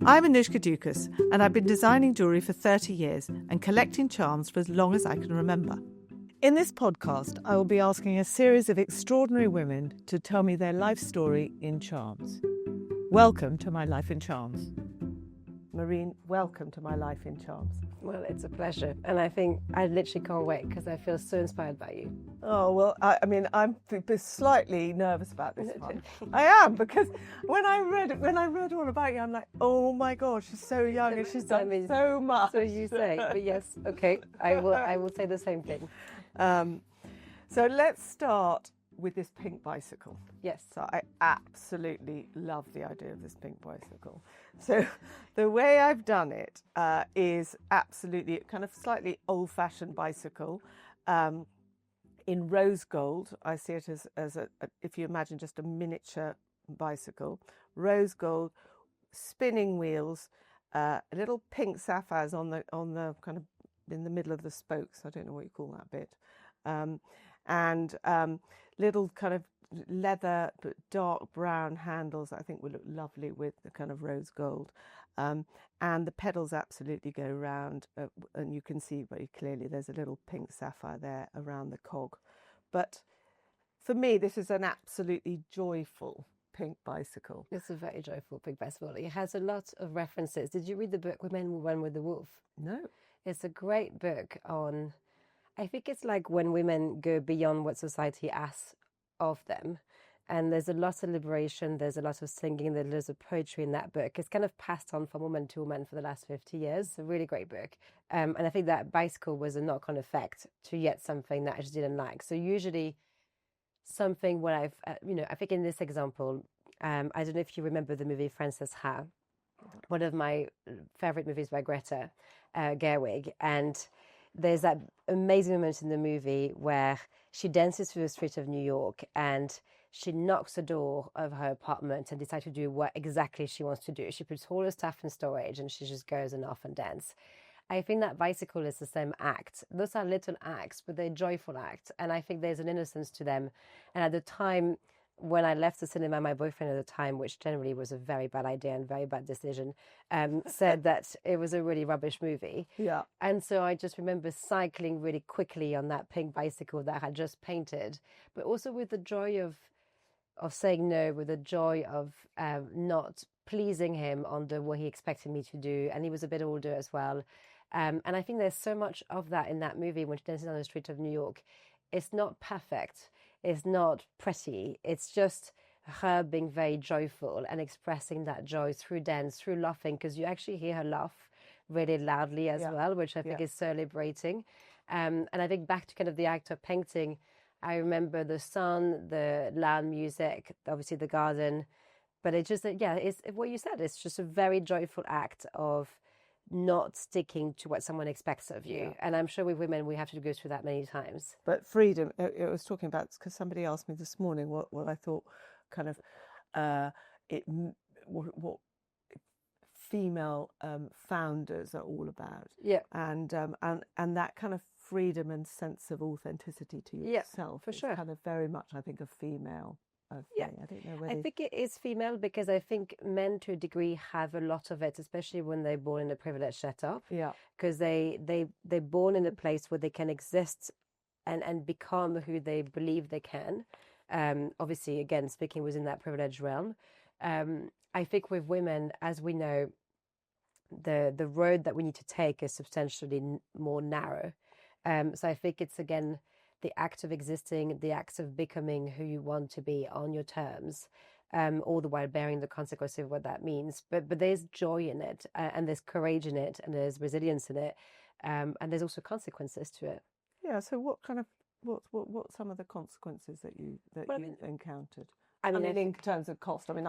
I'm Annoushka Dukas, and I've been designing jewellery for 30 years and collecting charms for as long as I can remember. In this podcast, I will be asking a series of extraordinary women to tell me their life story in charms. Welcome to My Life in Charms. Marine, welcome to My Life in Charms. Well, it's a pleasure. And I think I literally can't wait because I feel so inspired by you. Oh, well, I mean, I'm slightly nervous about this one. I am, because when I read all about you, I'm like, oh my gosh, she's so young and she's done so much. So you say, but yes, okay, I will say the same thing. So let's start with this pink bicycle. Yes. So I absolutely love the idea of this pink bicycle. So the way I've done it is absolutely kind of slightly old-fashioned bicycle in rose gold. I see it as a if you imagine just a miniature bicycle, rose gold, spinning wheels, little pink sapphires on the kind of in the middle of the spokes. I don't know what you call that bit, and little kind of leather but dark brown handles I think would look lovely with the kind of rose gold, and the pedals absolutely go round, and you can see very clearly there's a little pink sapphire there around the cog. But for me, this is an absolutely joyful pink bicycle. It's a very joyful pink bicycle. It has a lot of references. Did you read the book Women Will Run with the Wolf? No. It's a great book on, I think it's like when women go beyond what society asks of them. And there's a lot of liberation, there's a lot of singing, there's loads of poetry in that book. It's kind of passed on from woman to woman for the last 50 years. It's a really great book. And I think that bicycle was a knock-on effect to yet something that I just didn't like. So usually something when I've, I think in this example, I don't know if you remember the movie Frances Ha, one of my favorite movies by Greta Gerwig. And there's that amazing moment in the movie where she dances through the streets of New York and she knocks the door of her apartment and decides to do what exactly she wants to do. She puts all her stuff in storage and she just goes and off and dances. I think that bicycle is the same act. Those are little acts, but they're joyful acts. And I think there's an innocence to them. And at the time, when I left the cinema, my boyfriend at the time, which generally was a very bad idea and very bad decision, said that it was a really rubbish movie. Yeah. And so I just remember cycling really quickly on that pink bicycle that I had just painted, but also with the joy of saying no, with the joy of not pleasing him on what he expected me to do. And he was a bit older as well. And I think there's so much of that in that movie when she dances on the street of New York. It's not perfect. It's not pretty. It's just her being very joyful and expressing that joy through dance, through laughing, because you actually hear her laugh really loudly as well, which I think is so liberating. And I think back to kind of the act of painting, I remember the sun, the loud music, obviously the garden, but it just, it's what you said. It's just a very joyful act of not sticking to what someone expects of you. And I'm sure with women, we have to go through that many times. But freedom, I was talking about, because somebody asked me this morning what I thought kind of what female founders are all about. Yeah. And that kind of freedom and sense of authenticity to yourself. For sure. Kind of very much, I think, a female thing. I don't know whether... I think it is female because I think men to a degree have a lot of it, especially when they're born in a privileged setup. Yeah. Because they're born in a place where they can exist and become who they believe they can. Obviously, again, speaking within that privileged realm. I think with women, as we know, the road that we need to take is substantially more narrow. So I think it's, again, the act of existing, the act of becoming who you want to be on your terms, all the while bearing the consequences of what that means. But there's joy in it, and there's courage in it, and there's resilience in it, and there's also consequences to it. Yeah. So what some of the consequences that you encountered? I mean, in terms of cost, I mean,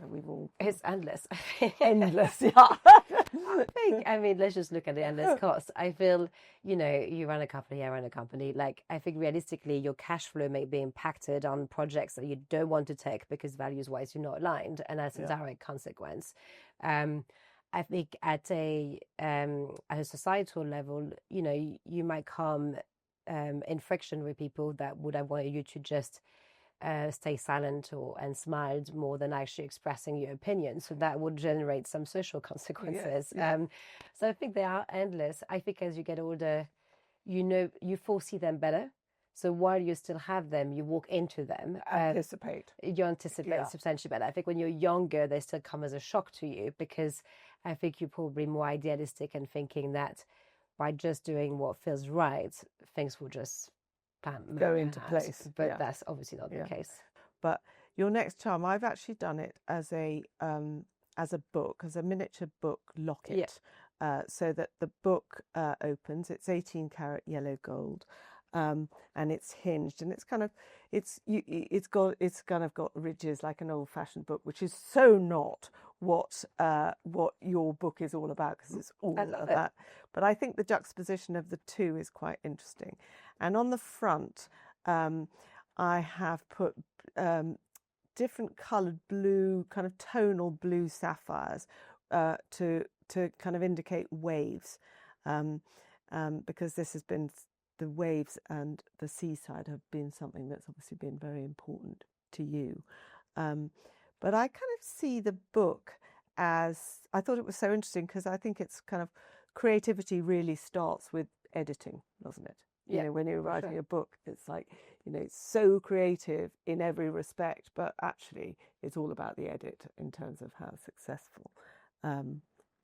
we've all... It's endless. Endless, yeah. I mean, let's just look at the endless cost. I feel, you run a company, I run a company. Like, I think realistically, your cash flow may be impacted on projects that you don't want to take because values-wise you're not aligned, and that's a direct consequence. I think at a societal level, you might come in friction with people that would have wanted you to just stay silent and smiled more than actually expressing your opinion. So that would generate some social consequences. So I think they are endless. I think as you get older, you foresee them better. So while you still have them, you walk into them. You anticipate substantially better. I think when you're younger, they still come as a shock to you because I think you're probably more idealistic and thinking that by just doing what feels right, things will just go into place. But that's obviously not the case. But your next charm, I've actually done it as a book, as a miniature book locket, so that the book opens. It's 18 karat yellow gold. And it's hinged, and it's kind of got ridges like an old-fashioned book, which is so not what your book is all about, because it's all of that. But I think the juxtaposition of the two is quite interesting. And on the front, I have put different coloured blue, kind of tonal blue sapphires to kind of indicate waves, because this has been. The waves and the seaside have been something that's obviously been very important to you. But I kind of see the book as, I thought it was so interesting because I think it's kind of, creativity really starts with editing, doesn't it? You know, when you're writing a book, it's like, it's so creative in every respect, but actually it's all about the edit in terms of how successful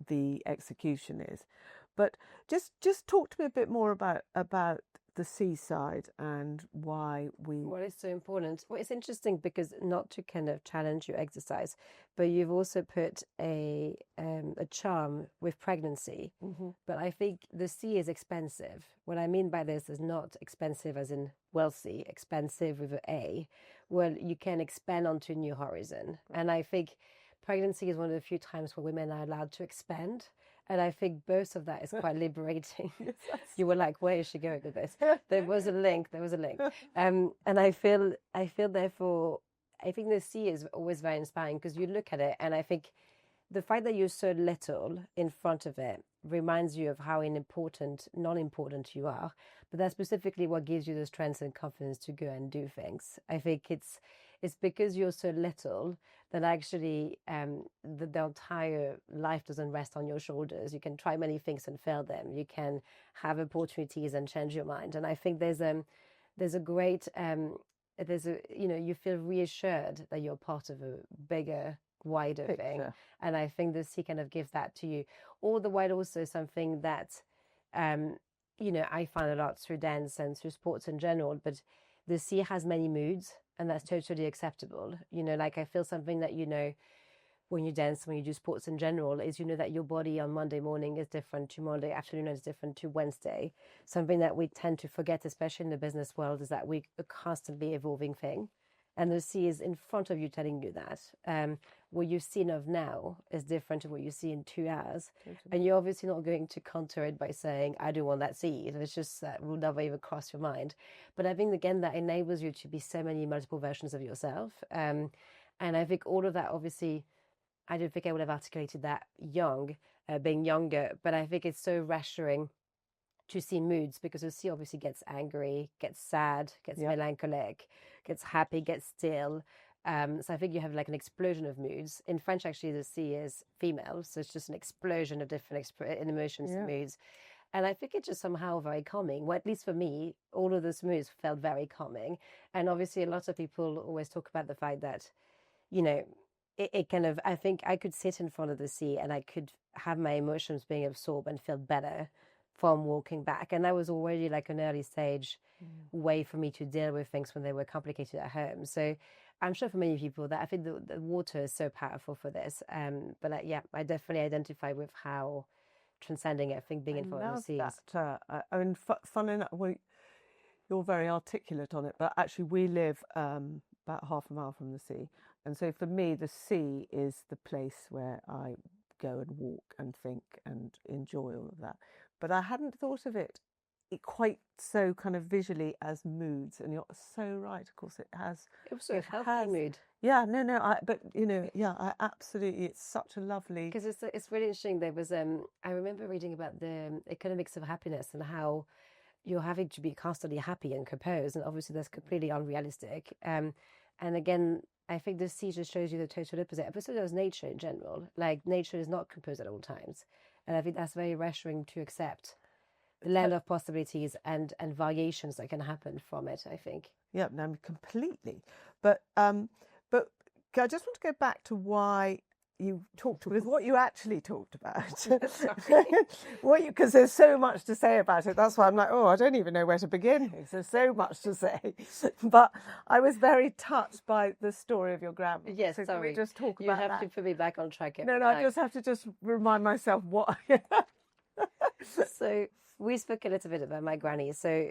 the execution is. But just talk to me a bit more about the seaside and why What is so important? Well, it's interesting because not to kind of challenge your exercise, but you've also put a charm with pregnancy. Mm-hmm. But I think the sea is expensive. What I mean by this is not expensive as in wealthy, expensive with an A. Well, you can expand onto a new horizon. And I think pregnancy is one of the few times where women are allowed to expand. And I think both of that is quite liberating. Yes. You were like, where is she going with this? There was a link. And I feel therefore, I think the sea is always very inspiring because you look at it and I think the fact that you're so little in front of it reminds you of how non-important you are. But that's specifically what gives you the strength and confidence to go and do things. I think it's because you're so little that actually the entire life doesn't rest on your shoulders. You can try many things and fail them. You can have opportunities and change your mind. And I think there's a great you feel reassured that you're part of a bigger, wider thing. And I think the sea kind of gives that to you. All the while also something that I find a lot through dance and through sports in general, but the sea has many moods. And that's totally acceptable. Like I feel something that, when you dance, when you do sports in general, is, that your body on Monday morning is different to Monday afternoon is different to Wednesday. Something that we tend to forget, especially in the business world, is that we're a constantly evolving thing. And the sea is in front of you telling you that. What you've seen of now is different to what you see in 2 hours. Totally. And you're obviously not going to counter it by saying, I don't want that sea. It's just that will never even cross your mind. But I think, again, that enables you to be so many multiple versions of yourself. And I think all of that, obviously, I don't think I would have articulated that being younger. But I think it's so reassuring to see moods because the sea obviously gets angry, gets sad, gets melancholic, gets happy, gets still. So I think you have like an explosion of moods. In French, actually, the sea is female. So it's just an explosion of different emotions and moods. And I think it's just somehow very calming. Well, at least for me, all of those moods felt very calming. And obviously, a lot of people always talk about the fact that, it kind of, I think I could sit in front of the sea and I could have my emotions being absorbed and feel better from walking back. And that was already like an early stage way for me to deal with things when they were complicated at home. So I'm sure for many people that I think the water is so powerful for this. But I definitely identify with how transcending it, I think, being in front of the seas. I mean, fun enough, you're very articulate on it, but actually we live about half a mile from the sea. And so for me, the sea is the place where I go and walk and think and enjoy all of that. But I hadn't thought of it quite so kind of visually as moods, and you're so right. Of course, it has. It was a healthy mood. Yeah, no. I absolutely. It's such a lovely. Because it's really interesting. There was I remember reading about the economics of happiness and how you're having to be constantly happy and composed, and obviously that's completely unrealistic. And again, I think the sea just shows you the total opposite. But so does nature in general. Like nature is not composed at all times. And I think that's very reassuring to accept the land of possibilities and variations that can happen from it, I think. Yeah, no, completely. But I just want to go back to why you talked with what you actually talked about. Because there's so much to say about it. That's why I'm like, oh, I don't even know where to begin. There's so much to say. But I was very touched by the story of your grandma. Yes, so sorry. Can we just talk you about have that? to put me back on track. No, I just have to just remind myself what. So we spoke a little bit about my granny. So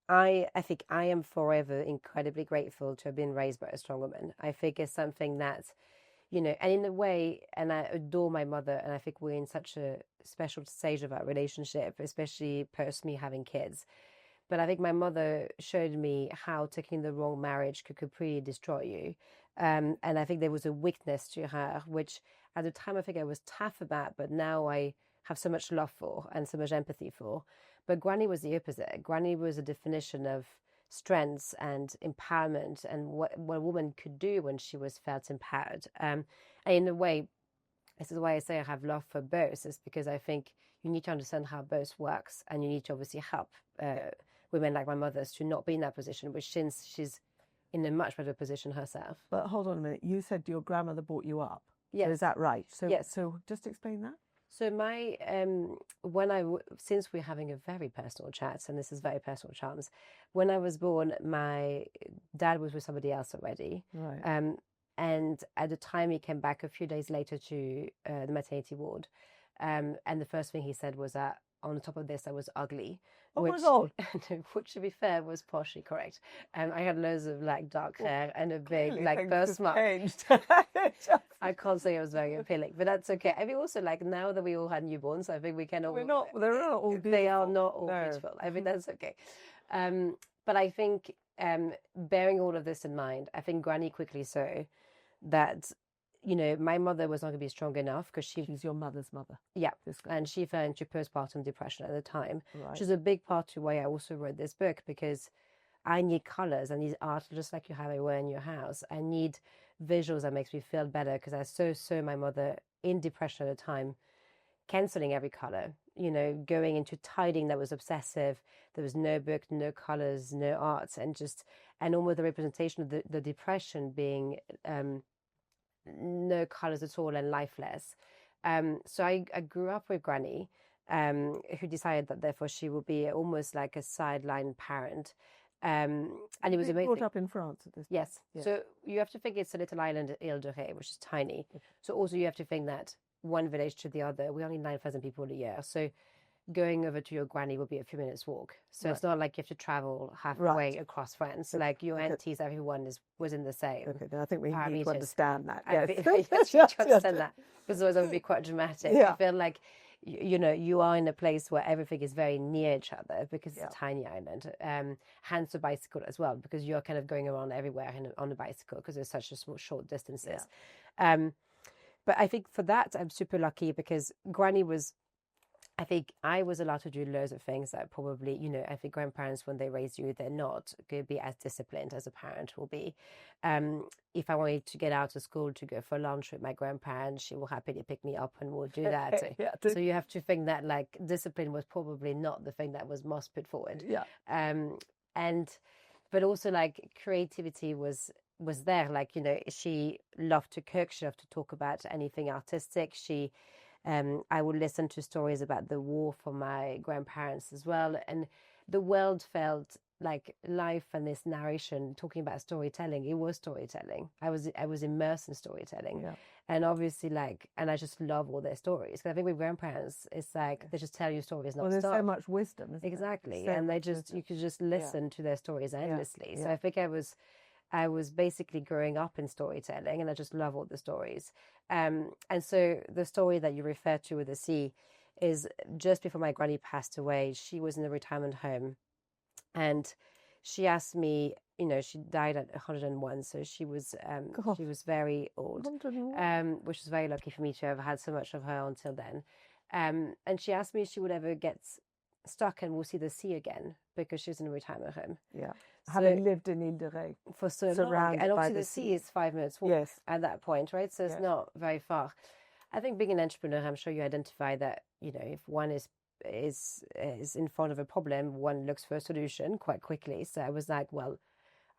I think I am forever incredibly grateful to have been raised by a strong woman. I think it's something that, and in a way, and I adore my mother, and I think we're in such a special stage of our relationship, especially post me having kids. But I think my mother showed me how taking the wrong marriage could completely destroy you. And I think there was a weakness to her, which at the time I think I was tough about, but now I have so much love for and so much empathy for. But Granny was the opposite. Granny was a definition of strengths and empowerment and what a woman could do when she was felt empowered. And in a way, this is why I say I have love for both, is because I think you need to understand how both works, and you need to obviously help women like my mother's to not be in that position, which since she's in a much better position herself. But hold on a minute. You said your grandmother brought you up. Yes. So is that right? So, yes. So just explain that. So my since we're having a very personal chat, and this is very personal charms, when I was born, my dad was with somebody else already. Right. And at the time he came back a few days later to the maternity ward, and the first thing he said was that on top of this I was ugly. Was old. Which, to be fair, was partially correct. I had loads of dark hair and a big birthmark. I can't say I was very appealing, but that's okay. I mean, also now that we all had newborns, I think we can all. They're not all beautiful. They are not all beautiful. I think that's okay. But I think bearing all of this in mind, I think Granny quickly saw that my mother was not going to be strong enough because she's your mother's mother. Yeah, and she fell into postpartum depression at the time, right. Which is a big part to why I also wrote this book, because I need colors, I need art, just like you have everywhere in your house. I need visuals that makes me feel better, because I saw my mother in depression at the time, cancelling every color, going into tidying that was obsessive. There was no book, no colors, no art, and almost the representation of the depression being no colors at all and lifeless. So I grew up with Granny, who decided that therefore she would be almost like a sideline parent. And it was amazing. Brought up in France at this point. Yes. So you have to think it's a little island, Ile de Ré, which is tiny. Okay. So also you have to think that one village to the other, we're only 9,000 people a year. So going over to your granny will be a few minutes walk. So It's not like you have to travel halfway across France. Like your aunties, everyone was in the same. Okay, then I think we need to understand that. Yes. You need to understand that. Because otherwise that would be quite dramatic. Yeah. I feel like, you are in a place where everything is very near each other because it's a tiny island. Hence the bicycle as well, because you're kind of going around everywhere on a bicycle because it's such a short distances. Yeah. But I think for that, I'm super lucky because Granny I think I was allowed to do loads of things that probably, I think grandparents, when they raise you, they're not going to be as disciplined as a parent will be. If I wanted to get out of school to go for lunch with my grandparents, she will happily pick me up and we'll do that. So you have to think that discipline was probably not the thing that was most put forward. Yeah. But also creativity was there. She loved to cook. She loved to talk about anything artistic. I would listen to stories about the war from my grandparents as well. And the world felt like life and this narration, talking about storytelling, it was storytelling. I was immersed in storytelling. Yeah. And obviously and I just love all their stories. Because I think with grandparents, it's they just tell you stories non-stop. Well, there's so much wisdom, isn't exactly. there? And you could just listen to their stories endlessly. Yeah. So I think I was basically growing up in storytelling, and I just love all the stories. And so the story that you refer to with the sea is just before my granny passed away. She was in a retirement home, and she asked me. She died at 101, so she was very old, which was very lucky for me to have had so much of her until then. And she asked me if she would ever get stuck and we'll see the sea again because she's in a retirement home. Yeah. having lived in Ile de Ré for so long. surrounded And by obviously the sea is 5 minutes walk Yes. at that point, right? So it's Yes. not very far. I think being an entrepreneur, I'm sure you identify that, you know, if one is in front of a problem, one looks for a solution quite quickly. So I was like, well,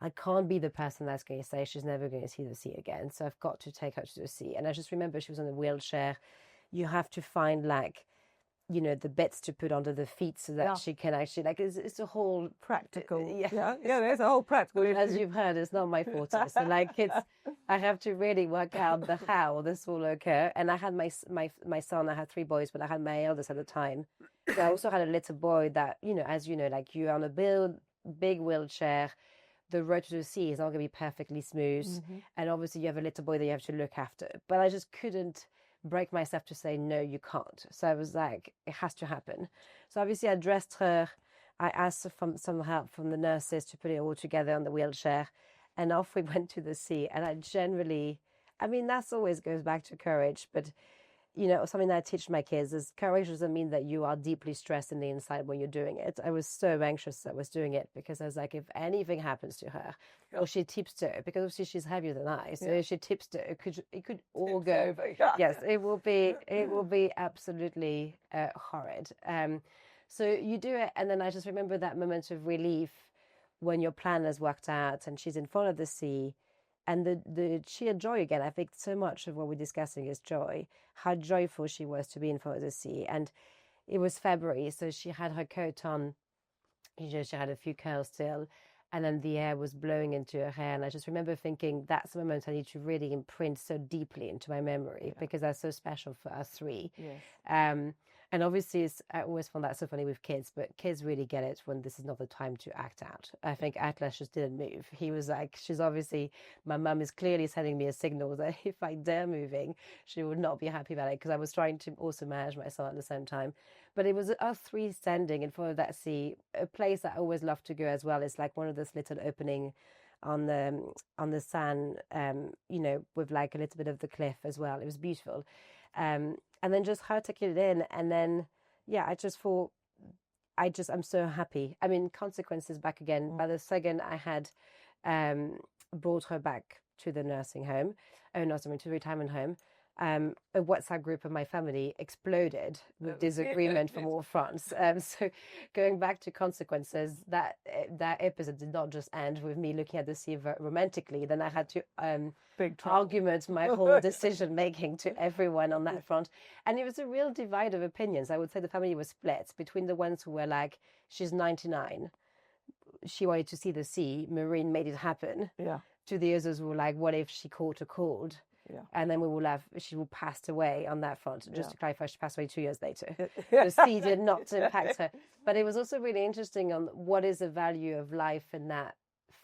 I can't be the person that's going to say she's never going to see the sea again. So I've got to take her to the sea. And I just remember she was on a wheelchair. You have to find, like, you know, the bits to put under the feet so that she can actually, like, it's a whole practical. Yeah, there's a whole practical issue. As you've heard, it's not my forte. So, like, I have to really work out the how this will occur. And I had my son, I had 3 boys, but I had my eldest at the time. So I also had a little boy that, you know, as you know, like, you're on a big wheelchair. The road to the sea is not going to be perfectly smooth. Mm-hmm. And obviously you have a little boy that you have to look after. But I just couldn't break myself to say, no, you can't. So I was like, it has to happen. So obviously I dressed her. I asked for some help from the nurses to put it all together on the wheelchair. And off we went to the sea. And I generally, I mean, that's always goes back to courage. But, you know, something that I teach my kids is courage doesn't mean that you are deeply stressed in the inside when you're doing it. I was so anxious that I was doing it because I was like, if anything happens to her, or she tips to, because obviously she's heavier than I, so if she tips to, it could all go over. Yes, it will be absolutely horrid. So you do it, and then I just remember that moment of relief when your plan has worked out and she's in front of the sea. And the sheer joy again, I think so much of what we're discussing is joy, how joyful she was to be in front of the sea. And it was February, so she had her coat on, you know, she had a few curls still, and then the air was blowing into her hair. And I just remember thinking, that's the moment I need to really imprint so deeply into my memory because that's so special for us 3. Yes. And obviously, I always found that so funny with kids, but kids really get it when this is not the time to act out. I think Atlas just didn't move. He was like, my mum is clearly sending me a signal that if I dare moving, she would not be happy about it because I was trying to also manage my son at the same time. But it was us 3 standing in front of that sea, a place that I always love to go as well. It's like one of those little opening on the sand, you know, with like a little bit of the cliff as well. It was beautiful. And then just her taking it in. And then, yeah, I just thought, I'm so happy. I mean, consequences back again. Mm. By the second I had brought her back to the nursing home, to the retirement home, a WhatsApp group of my family exploded with disagreement from all fronts. So going back to consequences, that episode did not just end with me looking at the sea romantically. Then I had to argument my whole decision making to everyone on that front. And it was a real divide of opinions. I would say the family was split between the ones who were like, she's 99. She wanted to see the sea. Marine made it happen. Yeah. To the others who were like, what if she caught a cold? Yeah. And then she will pass away on that front. Just to clarify, she passed away 2 years later. The sea did not impact her. But it was also really interesting on what is the value of life in that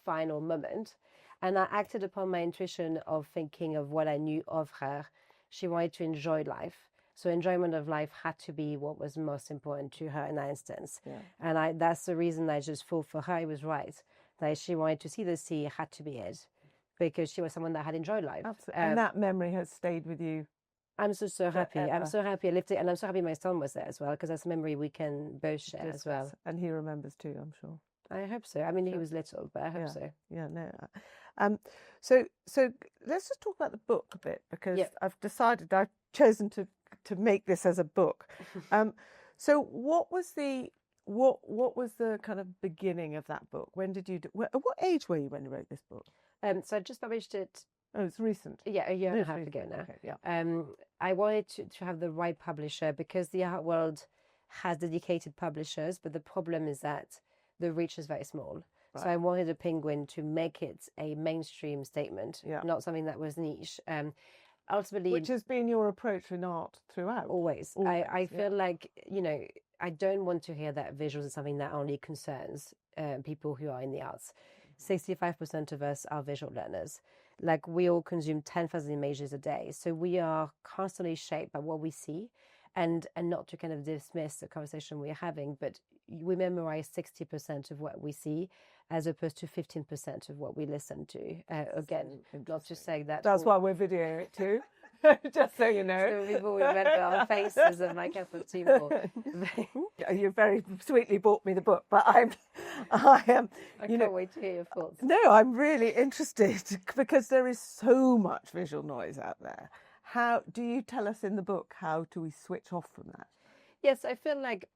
final moment. And I acted upon my intuition of thinking of what I knew of her. She wanted to enjoy life. So enjoyment of life had to be what was most important to her in that instance. Yeah. And that's the reason I just thought for her it was right. That she wanted to see the sea, it had to be it. Because she was someone that had enjoyed life. Absolutely. And that memory has stayed with you. I'm so happy. I'm so happy I lived it. And I'm so happy my son was there as well, because that's a memory we can both share as well. And he remembers too, I'm sure. I hope so. I mean, he was little, but I hope so. Yeah, no. So let's just talk about the book a bit, because I've chosen to make this as a book. So what was the kind of beginning of that book? When did you at what age were you when you wrote this book? So I just published it. Oh, it's recent. Yeah, a year and a half ago now. Okay, yeah. I wanted to have the right publisher because the art world has dedicated publishers, but the problem is that the reach is very small. Right. So I wanted a Penguin to make it a mainstream statement, not something that was niche. Ultimately, which has been your approach in art throughout. Always. I feel like, you know, I don't want to hear that visuals is something that only concerns people who are in the arts. 65% of us are visual learners. Like, we all consume 10,000 images a day. So we are constantly shaped by what we see. And not to kind of dismiss the conversation we're having, but we memorize 60% of what we see as opposed to 15% of what we listen to. Again, not to say that... That's why we're videoing it too. Just so you know. So people remember our faces and my cup of tea more. You very sweetly bought me the book, but I am. I can't wait to hear your thoughts. No, I'm really interested because there is so much visual noise out there. How do you tell us in the book how do we switch off from that? Yes, I feel like,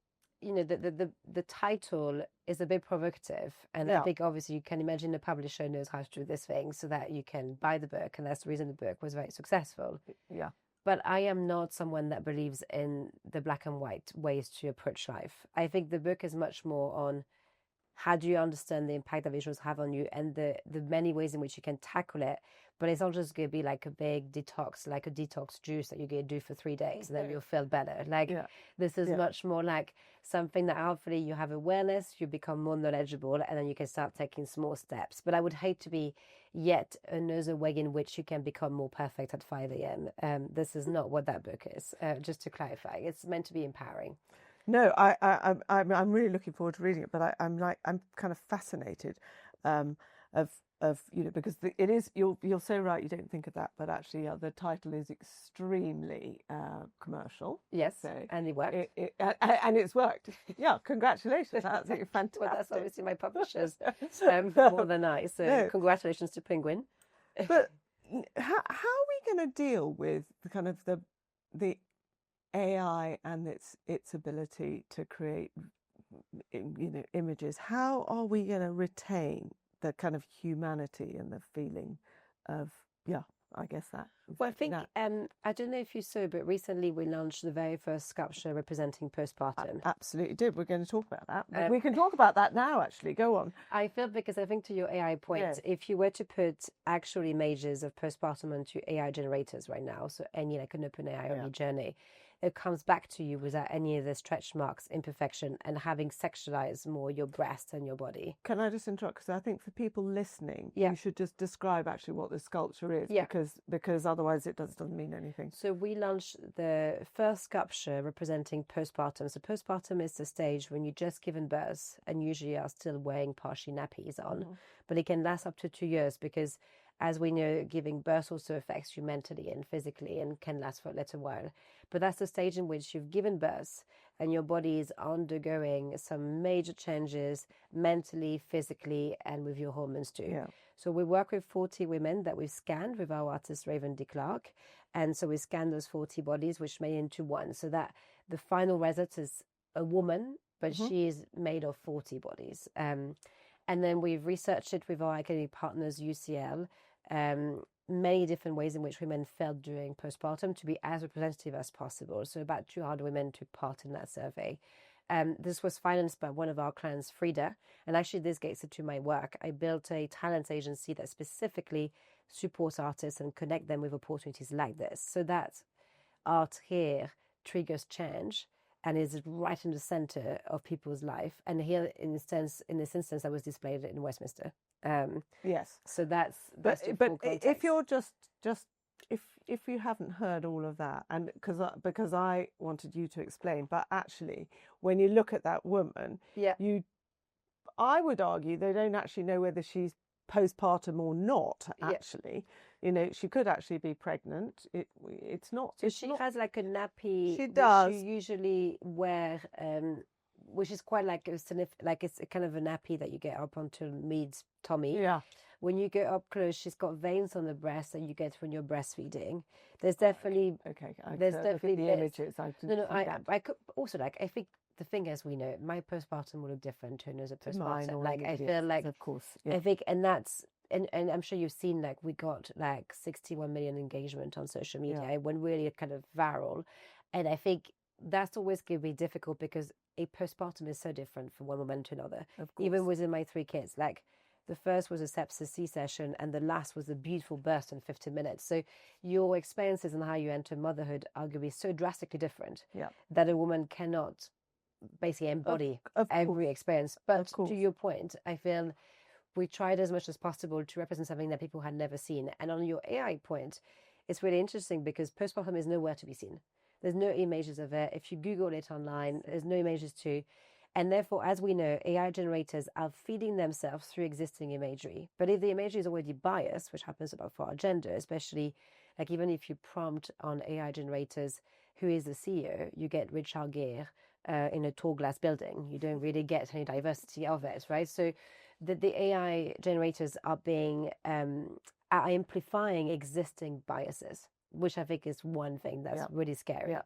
the title is a bit provocative, and I think obviously you can imagine the publisher knows how to do this thing so that you can buy the book, and that's the reason the book was very successful. Yeah. But I am not someone that believes in the black and white ways to approach life. I think the book is much more on how do you understand the impact that visuals have on you and the many ways in which you can tackle it. But it's not just going to be like a big detox, like a detox juice that you're going to do for 3 days and then you'll feel better. This is much more like something that hopefully you have awareness, you become more knowledgeable, and then you can start taking small steps. But I would hate to be yet another way in which you can become more perfect at 5 a.m. This is not what that book is, just to clarify. It's meant to be empowering. No, I'm really looking forward to reading it, but I'm kind of fascinated of because it is you're so right, you don't think of that, but actually the title is extremely commercial. Yes, so and it worked. And it's worked. Yeah, congratulations, that's fantastic. Well, that's obviously my publishers more than I. So congratulations to Penguin. But how are we going to deal with the kind of the AI and its ability to create images? How are we going to retain the kind of humanity and the feeling of I guess that. Well, I think I don't know if you saw, but recently we launched the very first sculpture representing postpartum. Absolutely did. We're going to talk about that. But we can talk about that now. Actually, go on. I feel, because I think to your AI point, if you were to put actual images of postpartum onto AI generators right now, so any like an OpenAI or Journey, it comes back to you without any of the stretch marks, imperfection, and having sexualized more your breast and your body. Can I just interrupt? Because I think for people listening, you should just describe actually what the sculpture is, because otherwise it doesn't mean anything. So we launched the first sculpture representing postpartum. So postpartum is the stage when you've just given birth and usually are still wearing partially nappies on, but it can last up to 2 years because, as we know, giving birth also affects you mentally and physically and can last for a little while. But that's the stage in which you've given birth and your body is undergoing some major changes mentally, physically, and with your hormones too. Yeah. So we work with 40 women that we've scanned with our artist Raven D. Clark. And so we scan those 40 bodies, which made into one. So that the final result is a woman, but she is made of 40 bodies. And then we've researched it with our academic partners, UCL, many different ways in which women felt during postpartum to be as representative as possible. So about 200 women took part in that survey. This was financed by one of our clients, Frida. And actually, this gets into my work. I built a talent agency that specifically supports artists and connect them with opportunities like this. So that art here triggers change and is right in the center of people's life. And here, in this instance, I was displayed in Westminster. Yes. So that's but if you're just if you haven't heard all of that, and because I wanted you to explain, but actually when you look at that woman, I would argue they don't actually know whether she's postpartum or not. Actually, she could actually be pregnant. It's not. So she has like a nappy. She does. She usually wear, which is quite like it's a kind of a nappy that you get up onto mid tummy. Yeah. When you go up close, she's got veins on the breast that you get when you're breastfeeding. There's definitely There's definitely the images. I could also I think the thing is, we know my postpartum will look different to another postpartum. I feel like, of course, I think, and that's. And I'm sure you've seen we got 61 million engagement on social media. It went really kind of viral. And I think that's always going to be difficult because a postpartum is so different from one woman to another. Even within my 3 kids, the first was a sepsis C-section and the last was a beautiful birth in 15 minutes. So your experiences and how you enter motherhood are going to be so drastically different that a woman cannot basically embody every experience. But to your point, I feel we tried as much as possible to represent something that people had never seen. And on your AI point, it's really interesting because postpartum is nowhere to be seen. There's no images of it. If you Google it online, there's no images too. And therefore, as we know, AI generators are feeding themselves through existing imagery. But if the imagery is already biased, which happens about for our gender, especially Like even if you prompt on AI generators, who is the CEO, you get Richard Gere in a tall glass building. You don't really get any diversity of it, right? So the AI generators are being are amplifying existing biases, which I think is one thing that's really scary.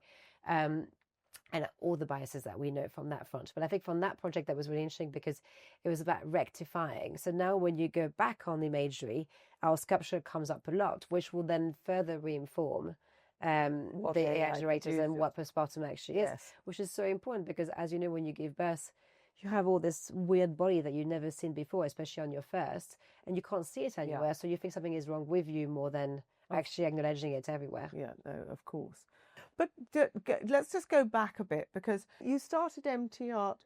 And all the biases that we know from that front. But I think from that project, that was really interesting because it was about rectifying. So now when you go back on imagery, our sculpture comes up a lot, which will then further reinform the AI generators and what postpartum actually is, which is so important because, as you know, when you give birth, you have all this weird body that you've never seen before, especially on your first, and you can't see it anywhere. So you think something is wrong with you more than actually acknowledging it everywhere. Yeah, no, of course. But let's just go back a bit because you started MT Art.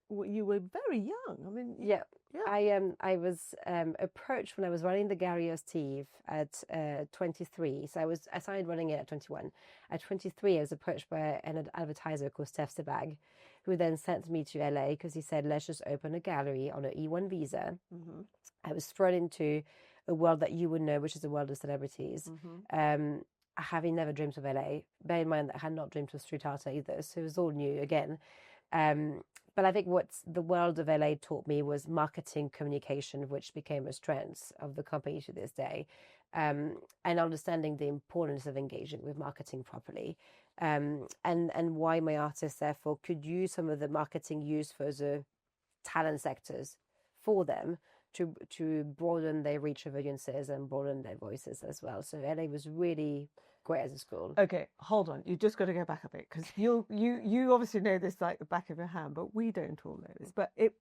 You were very young. I mean, I was approached when I was running the Gallery of Steve at 23. So I started running it at 21. At 23, I was approached by an advertiser called Steph Sebag, who then sent me to LA because he said, let's just open a gallery on an E1 visa. I was thrown into a world that you would know, which is the world of celebrities. Having never dreamed of LA, bear in mind that I had not dreamed of street art either, so it was all new again. But I think what the world of LA taught me was marketing communication, which became a strength of the company to this day, and understanding the importance of engaging with marketing properly, and why my artists therefore could use some of the marketing used for the talent sectors for them to broaden their reach of audiences and broaden their voices as well. So LA was really great as a school. Okay, hold on. You just got to go back a bit because you obviously know this like the back of your hand, but we don't all know this. But it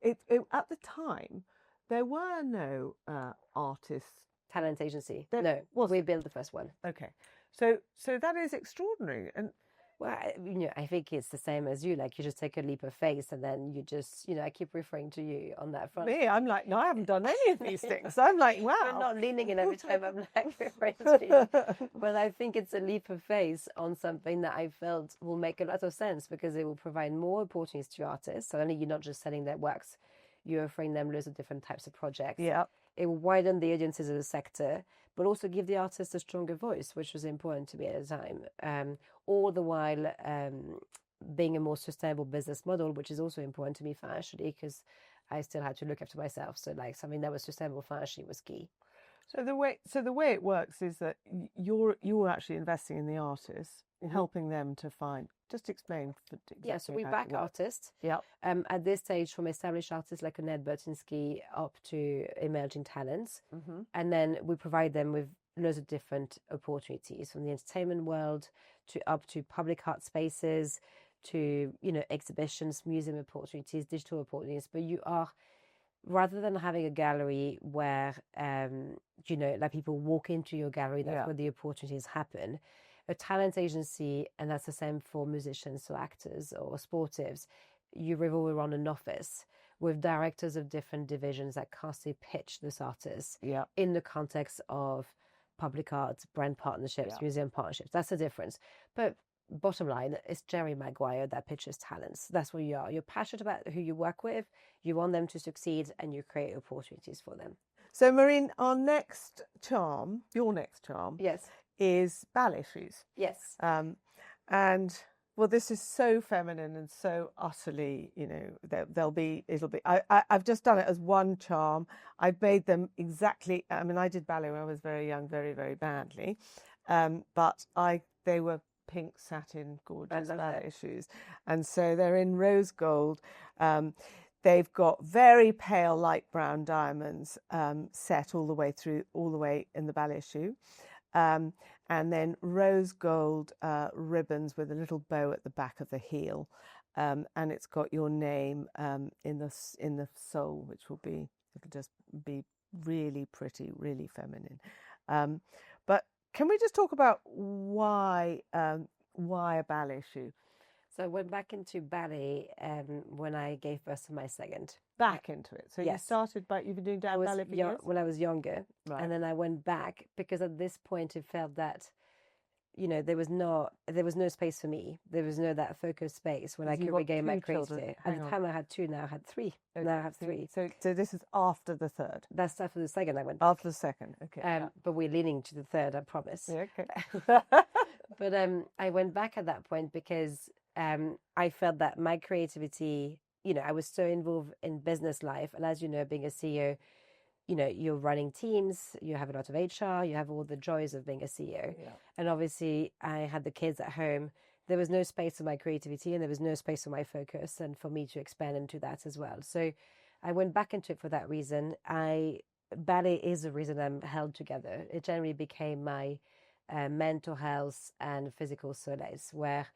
at the time, there were no artists. Talent agency. No, we built the first one. Okay, so that is extraordinary. And well, I think it's the same as you. Like you just take a leap of faith, and then you just, I keep referring to you on that front. Me, I'm like, no, I haven't done any of these things. I'm like, wow. You're not leaning in every time I'm like referring to you. But I think it's a leap of faith on something that I felt will make a lot of sense because it will provide more opportunities to artists. So only you're not just selling their works, you're offering them loads of different types of projects. Yeah. It will widen the audiences of the sector, but also give the artist a stronger voice, which was important to me at the time. All the while being a more sustainable business model, which is also important to me financially because I still had to look after myself. So like something that was sustainable financially was key. So the way it works is that you're actually investing in the artists, in helping them to find. Just explain. Exactly so we back artists. Yeah. At this stage, from established artists like Annette Bertinsky up to emerging talents, and then we provide them with loads of different opportunities from the entertainment world to up to public art spaces to exhibitions, museum opportunities, digital opportunities. But you are, rather than having a gallery where like people walk into your gallery, that's where the opportunities happen. A talent agency, and that's the same for musicians or actors or sportives, you revolve around an office with directors of different divisions that constantly pitch this artist in the context of public art, brand partnerships, museum partnerships. That's the difference. But bottom line, it's Jerry Maguire that pitches talents. That's what you are. You're passionate about who you work with, you want them to succeed, and you create opportunities for them. So Marine, your next charm, yes, is ballet shoes. Yes. And well, this is so feminine and so utterly, it'll be. I've just done it as one charm. I've made them exactly. I mean, I did ballet when I was very young, very, very badly, but they were pink satin, gorgeous ballet shoes, and so they're in rose gold. They've got very pale light brown diamonds set all the way in the ballet shoe. And then rose gold ribbons with a little bow at the back of the heel, and it's got your name in the sole, which will it'll just be really pretty, really feminine. But can we just talk about why a ballet shoe? So I went back into ballet when I gave birth to my second. Back into it. So yes. You've been doing ballet for years? When I was younger. Right. And then I went back because at this point it felt that, there was no space for me. There was no that focused space when I could regain my creativity. At the time I had 2, now I had 3. Okay. Now I have 3. So this is after the third? That's after the second I went back. After the second, okay. But we're leaning to the third, I promise. Yeah, okay. But I went back at that point because I felt that my creativity, I was so involved in business life. And as you know, being a CEO, you're running teams, you have a lot of HR, you have all the joys of being a CEO. Yeah. And obviously I had the kids at home. There was no space for my creativity and there was no space for my focus and for me to expand into that as well. So I went back into it for that reason. Ballet is the reason I'm held together. It generally became my mental health and physical solace, where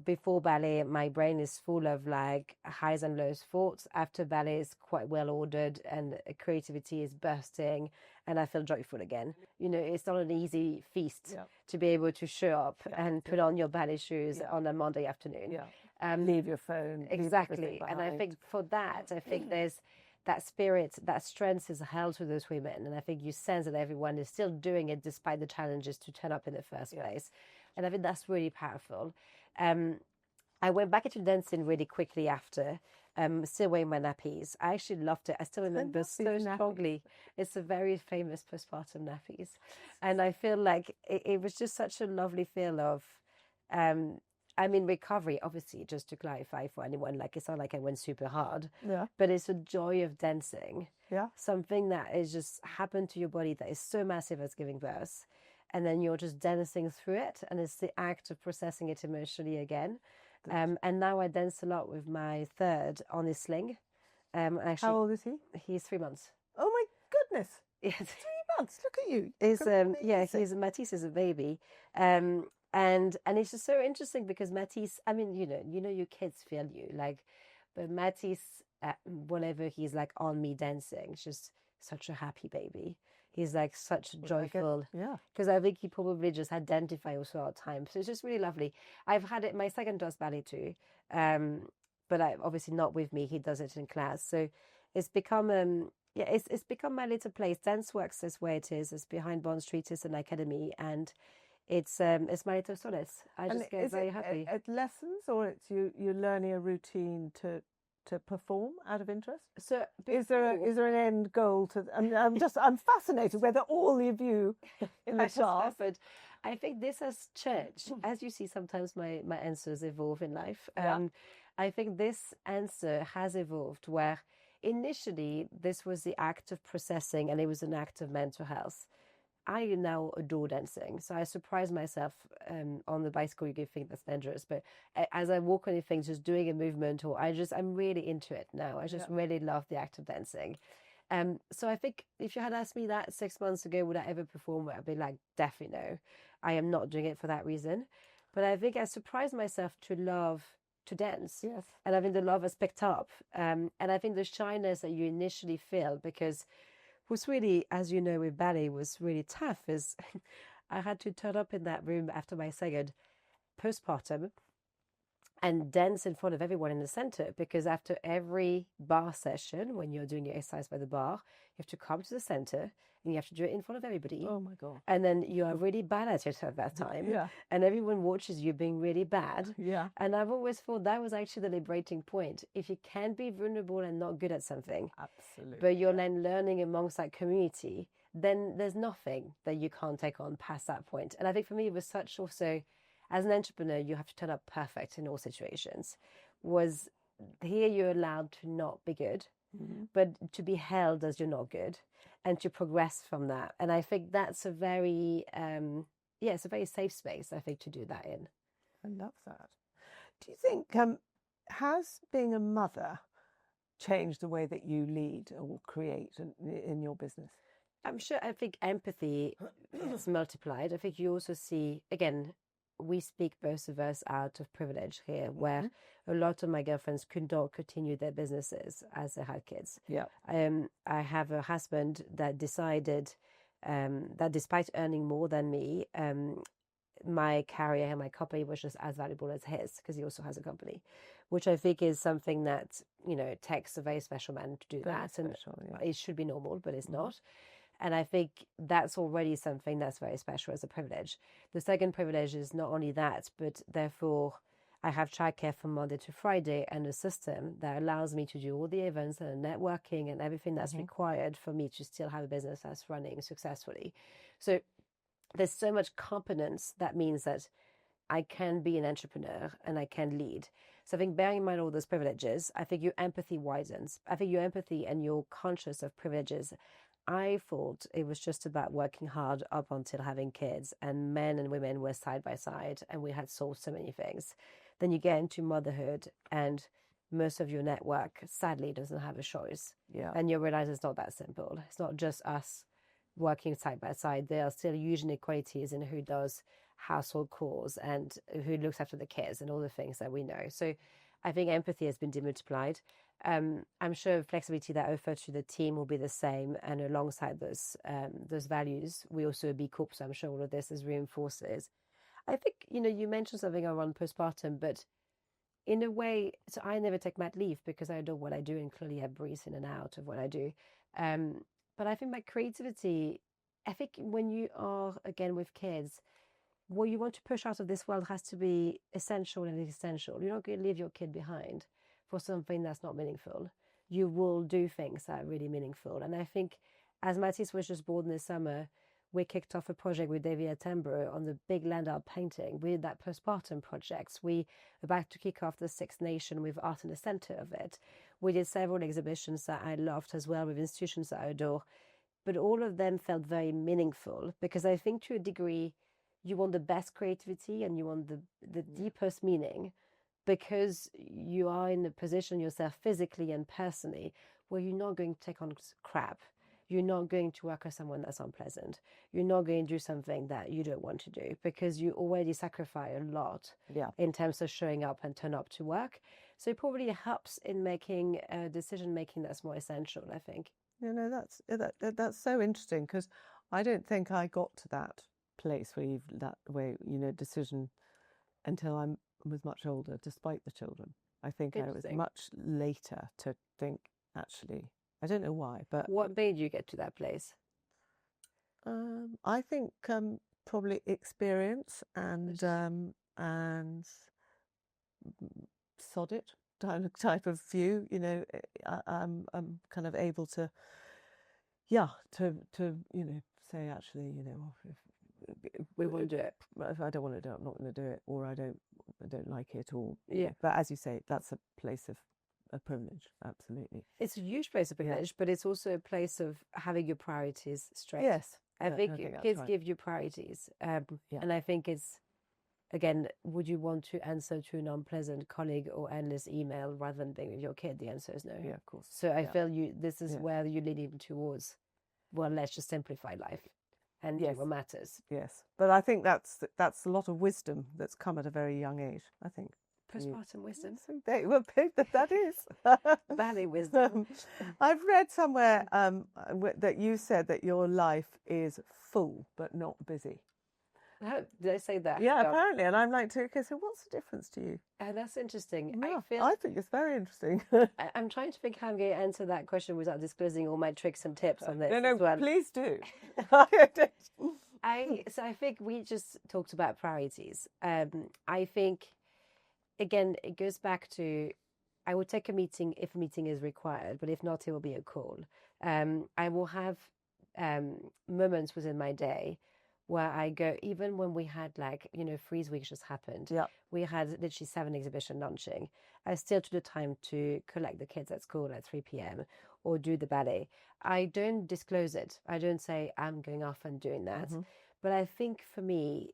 before ballet, my brain is full of like highs and lows thoughts. After ballet is quite well ordered and creativity is bursting and I feel joyful again. It's not an easy feast to be able to show up and put on your ballet shoes on a Monday afternoon. Yeah. Leave your phone. Exactly. And I think for that, there's that spirit, that strength is held to those women. And I think you sense that everyone is still doing it despite the challenges to turn up in the first place. And I think that's really powerful. I went back into dancing really quickly after, still wearing my nappies. I actually loved it. I still remember so strongly. It's a very famous postpartum nappies. And I feel like it was just such a lovely feel of, recovery, obviously, just to clarify for anyone, like it's not like I went super hard, but it's a joy of dancing. Yeah. Something that is just happened to your body that is so massive as giving birth. And then you're just dancing through it. And it's the act of processing it emotionally again. And now I dance a lot with my third on his sling. Actually, how old is he? He's 3 months. Oh my goodness. Yes. 3 months. Look at you. Matisse is a baby. And it's just so interesting because Matisse, your kids feel you. But Matisse, whenever he's like on me dancing, it's just such a happy baby. He's like such joyful. Because I think he probably just identifies also our time. So it's just really lovely. I've had it. My second does ballet too, but obviously not with me. He does it in class. So it's become it's become my little place. Dance Works is where it is. It's behind Bond Street. It's an academy, and it's my little solace. I just get very happy. At lessons, or it's you learning a routine to perform out of interest? So is there an end goal to? I'm fascinated whether all of you in the class. I think this has changed. As you see, sometimes my answers evolve in life. I think this answer has evolved where initially this was the act of processing and it was an act of mental health. I now adore dancing. So I surprise myself on the bicycle. You could think that's dangerous, but as I walk on anything, just doing a movement, or I'm really into it now. I just really love the act of dancing. So I think if you had asked me that 6 months ago, would I ever perform? I'd be like, definitely no. I am not doing it for that reason. But I think I surprised myself to love to dance. Yes. And I think the love has picked up. And I think the shyness that you initially feel, because what's really, as you know, with ballet was really tough is I had to turn up in that room after my second postpartum and dance in front of everyone in the center, because after every bar session, when you're doing your exercise by the bar, you have to come to the center and you have to do it in front of everybody. Oh my God. And then you are really bad at it at that time. Yeah. And everyone watches you being really bad. Yeah. And I've always thought that was actually the liberating point. If you can be vulnerable and not good at something, absolutely, but you're then learning amongst that community, then there's nothing that you can't take on past that point. And I think for me, it was such also, as an entrepreneur, you have to turn up perfect in all situations. Was here you're allowed to not be good, but to be held as you're not good and to progress from that. And I think that's a very, it's a very safe space, I think, to do that in. I love that. Do you think, has being a mother changed the way that you lead or create in your business? I'm sure. I think empathy is multiplied. I think you also see, again, we speak both of us out of privilege here, where a lot of my girlfriends could not continue their businesses as they had kids. Yeah. I have a husband that decided that despite earning more than me, my career and my company was just as valuable as his, because he also has a company, which I think is something that, takes a very special man to do that. Special, and it should be normal, but it's not. And I think that's already something that's very special as a privilege. The second privilege is not only that, but therefore I have childcare from Monday to Friday and a system that allows me to do all the events and networking and everything that's required for me to still have a business that's running successfully. So there's so much competence that means that I can be an entrepreneur and I can lead. So I think bearing in mind all those privileges, I think your empathy widens. I think your empathy and you're conscious of privileges. I thought it was just about working hard up until having kids, and men and women were side by side and we had solved so many things. Then you get into motherhood and most of your network sadly doesn't have a choice. Yeah. And you realize it's not that simple. It's not just us working side by side. There are still huge inequalities in who does household chores and who looks after the kids and all the things that we know. So I think empathy has been demultiplied. I'm sure flexibility that I offer to the team will be the same, and alongside those values, we also B Corp. So I'm sure all of this is reinforces. I think you mentioned something around postpartum, but in a way, so I never take mat leave because I know what I do, and clearly I breathe in and out of what I do. But I think my creativity, I think when you are again with kids, what you want to push out of this world has to be essential and existential. You're not going to leave your kid behind for something that's not meaningful. You will do things that are really meaningful. And I think as Matisse was just born this summer, we kicked off a project with David Attenborough on the big land art painting. We did that postpartum project. We are about to kick off the Sixth Nation with art in the center of it. We did several exhibitions that I loved as well with institutions that I adore. But all of them felt very meaningful because I think to a degree, you want the best creativity and you want the deepest meaning because you are in a position yourself physically and personally where you're not going to take on crap. You're not going to work with someone that's unpleasant. You're not going to do something that you don't want to do because you already sacrifice a lot in terms of showing up and turn up to work. So it probably helps in making decision making that's more essential, I think. That's so interesting because I don't think I got to that place where decision until I was much older, despite the children. I think I was much later to think, actually, I don't know why, but... What made you get to that place? I think probably experience and sod it type of view. I'm kind of able to say, actually, we won't do it. If I don't want to do it, I'm not going to do it, or I don't like it, or yeah. But as you say, that's a place of a privilege. Absolutely, it's a huge place of privilege, but it's also a place of having your priorities straight. Yes, I think kids give you priorities, and I think it's again, would you want to answer to an unpleasant colleague or endless email rather than being with your kid? The answer is no. Yeah, of course. So I feel this is where you're leading towards. Well, let's just simplify life and do what matters. Yes, but I think that's a lot of wisdom that's come at a very young age. I think postpartum wisdom. That is valley wisdom. I've read somewhere that you said that your life is full but not busy. Did I say that? Yeah, apparently. And I'm like, okay, so what's the difference to you? That's interesting. Yeah, I think it's very interesting. I'm trying to think how I'm going to answer that question without disclosing all my tricks and tips on this. No, as well. Please do. So I think we just talked about priorities. I think, again, it goes back to, I will take a meeting if a meeting is required, but if not, it will be a call. I will have moments within my day where I go, even when we had Freeze Week just happened. Yeah. We had literally 7 exhibition launching. I still took the time to collect the kids at school at 3 p.m. or do the ballet. I don't disclose it. I don't say I'm going off and doing that. Mm-hmm. But I think for me,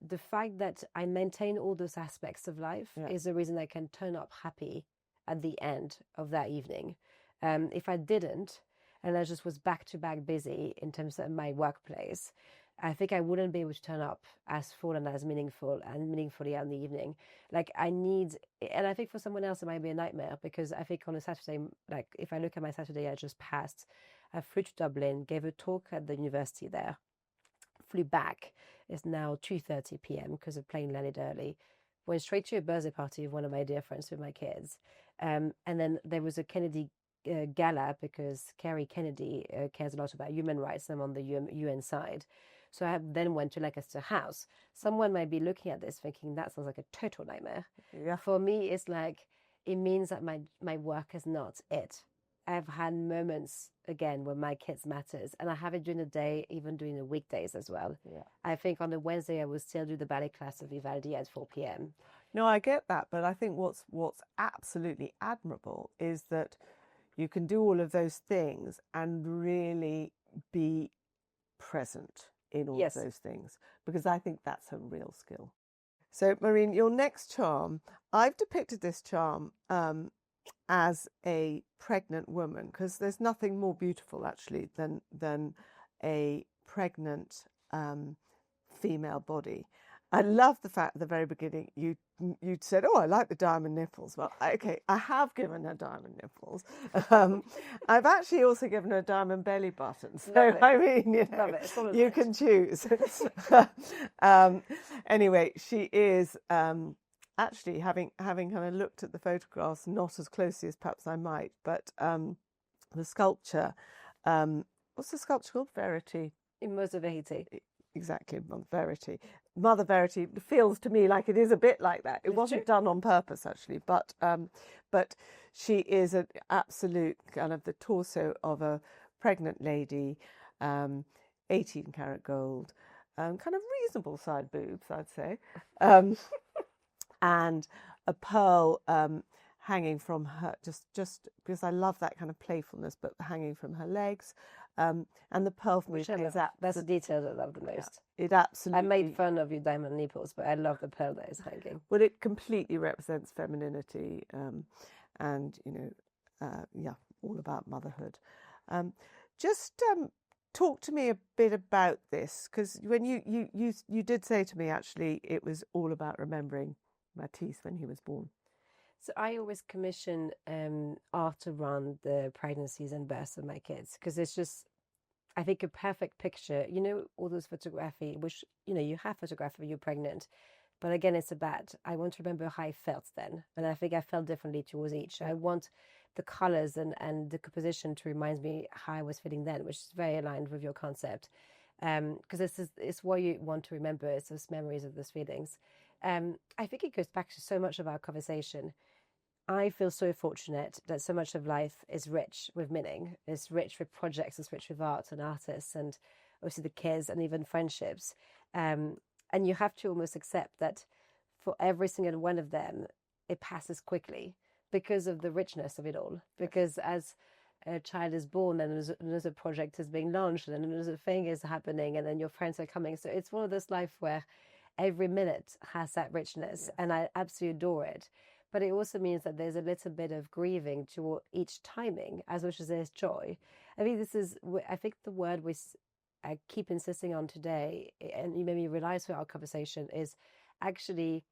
the fact that I maintain all those aspects of life is the reason I can turn up happy at the end of that evening. If I didn't, and I just was back-to-back busy in terms of my workplace, I think I wouldn't be able to turn up as full and as meaningfully in the evening. And I think for someone else it might be a nightmare because I think on a Saturday, if I look at my Saturday I just passed, I flew to Dublin, gave a talk at the university there, flew back. It's now 2:30 p.m. because the plane landed early. Went straight to a birthday party with one of my dear friends with my kids. And then there was a Kennedy gala because Kerry Kennedy cares a lot about human rights. I'm on the UN side. So I then went to Lancaster House. Someone might be looking at this thinking that sounds like a total nightmare. Yeah. For me, it's like, it means that my work is not it. I've had moments, again, where my kids matters. And I have it during the day, even during the weekdays as well. Yeah. I think on a Wednesday, I will still do the ballet class of Vivaldi at 4 p.m. No, I get that. But I think what's absolutely admirable is that you can do all of those things and really be present in all Yes. of those things, because I think that's a real skill. So, Marine, your next charm, I've depicted this charm as a pregnant woman, because there's nothing more beautiful actually than a pregnant female body. I love the fact at the very beginning you said, "Oh, I like the diamond nipples." Well, okay, I have given her diamond nipples. I've actually also given her a diamond belly button. So I mean, you can choose. Anyway, she is actually having kind of looked at the photographs, not as closely as perhaps I might, but the sculpture. What's the sculpture called? Verity. Mother Verity. Exactly, Verity. Mother Verity feels to me like it is a bit like that. It wasn't done on purpose, actually, but she is an absolute kind of the torso of a pregnant lady, 18 karat gold, kind of reasonable side boobs, I'd say, and a pearl hanging from her, just because I love that kind of playfulness, but hanging from her legs. And the pearl for me is that's the detail that I love the most. Yeah, it absolutely. I made fun of your diamond nipples, but I love the pearl that is hanging. Well, it completely represents femininity, and all about motherhood. Just talk to me a bit about this, because when you did say to me actually it was all about remembering Matisse when he was born. So I always commission art around the pregnancies and births of my kids, because it's just, I think, a perfect picture. You know, all those photography, which, you have photography when you're pregnant. But again, it's about, I want to remember how I felt then. And I think I felt differently towards each. I want the colors and the composition to remind me how I was feeling then, which is very aligned with your concept. Because it's what you want to remember. It's those memories of those feelings. I think it goes back to so much of our conversation. I feel so fortunate that so much of life is rich with meaning. It's rich with projects, it's rich with art and artists, and obviously the kids and even friendships. And you have to almost accept that for every single one of them, it passes quickly because of the richness of it all. Because as a child is born, then another project is being launched, and another thing is happening, and then your friends are coming. So it's one of those life where every minute has that richness, and I absolutely adore it. But it also means that there's a little bit of grieving to each timing, as much as there's joy. I think the word I keep insisting on today, and you made me realize through our conversation, is actually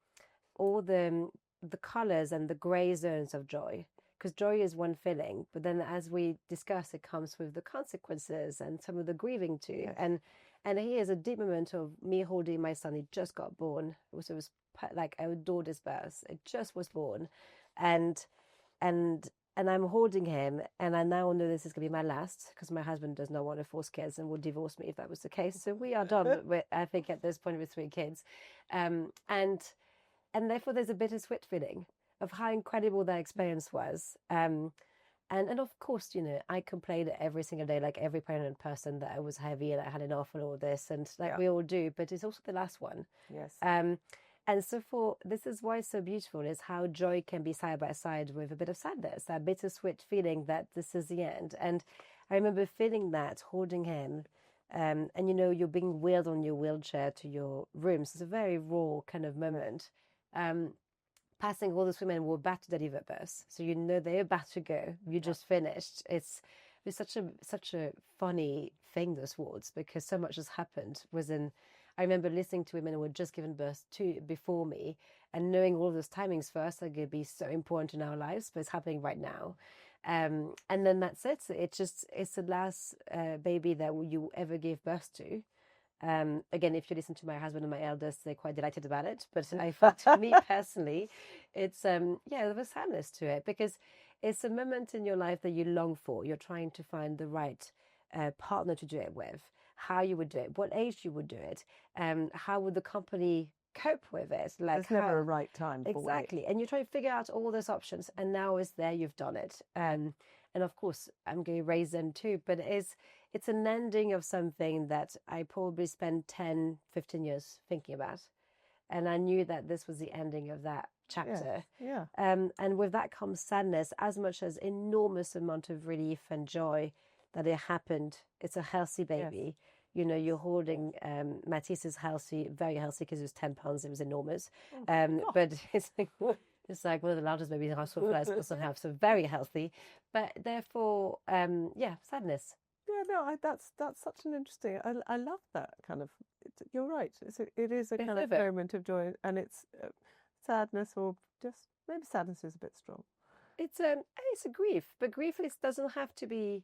all the colors and the gray zones of joy. Because joy is one feeling, but then as we discuss, it comes with the consequences and some of the grieving too. Yes. And here's a deep moment of me holding my son. He just got born. It was like I adored his birth. It just was born, and I'm holding him, and I now know this is going to be my last, because my husband does not want to force kids and would divorce me if that was the case. So we are done with, I think, at this point with 3 kids, and therefore there's a bittersweet feeling of how incredible that experience was. And of course, I complained every single day, like every pregnant person, that I was heavy and I had enough and all this, and we all do, but it's also the last one. Yes. And so this is why it's so beautiful, is how joy can be side by side with a bit of sadness, that bittersweet feeling that this is the end. And I remember feeling that, holding him, and you're being wheeled on your wheelchair to your room. So it's a very raw kind of moment. Passing all those women who were about to deliver birth, so they're about to go. You just finished. It's such a funny thing, those words, because so much has happened. I remember listening to women who had just given birth before me, and knowing all those timings for us are going to be so important in our lives, but it's happening right now. And then that's it. It's the last baby that you ever gave birth to. Again, if you listen to my husband and my eldest, they're quite delighted about it. But I felt, to me personally, it's there was sadness to it, because It's a moment in your life that you long for. You're trying to find the right partner to do it with, how you would do it, what age you would do it, how would the company cope with it. Like, there's never a right time for exactly. And you try to figure out all those options, and now it's there, you've done it. And of course, I'm going to raise them too, but it's an ending of something that I probably spent 10, 15 years thinking about. And I knew that this was the ending of that chapter. Yeah. And with that comes sadness, as much as enormous amount of relief and joy that it happened. It's a healthy baby. Yes. You know, you're holding Matisse is healthy, very healthy, because it was 10 pounds. It was enormous. But it's like one of the largest babies hospitalized also have, so very healthy. But therefore, sadness. Yeah, no, that's such an interesting. I love that kind of. You're right. It is a kind of moment of joy, and it's sadness, or just maybe sadness is a bit strong. It's a grief, but grief doesn't have to be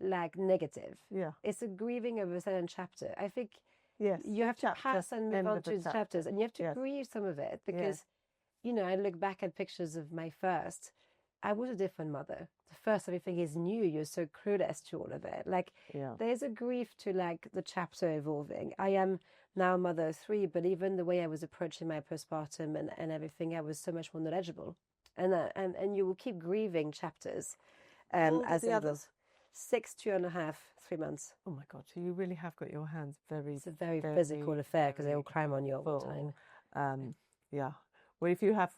like negative. Yeah, it's a grieving of a certain chapter. I think you have to chapter, pass and move on to the chapters, and you have to grieve some of it, because you know, I look back at pictures of my first. I was a different mother. The first, everything is new. You're so clueless to all of it. Like, there's a grief to like the chapter evolving. I am now a mother of 3, but even the way I was approaching my postpartum and everything, I was so much more knowledgeable. And you will keep grieving chapters as the others. 6, 2.5, 3 months. Oh my God! So you really have got your hands very. It's a very physical affair, because they all climb on you all the time. Yeah. Well, if you have,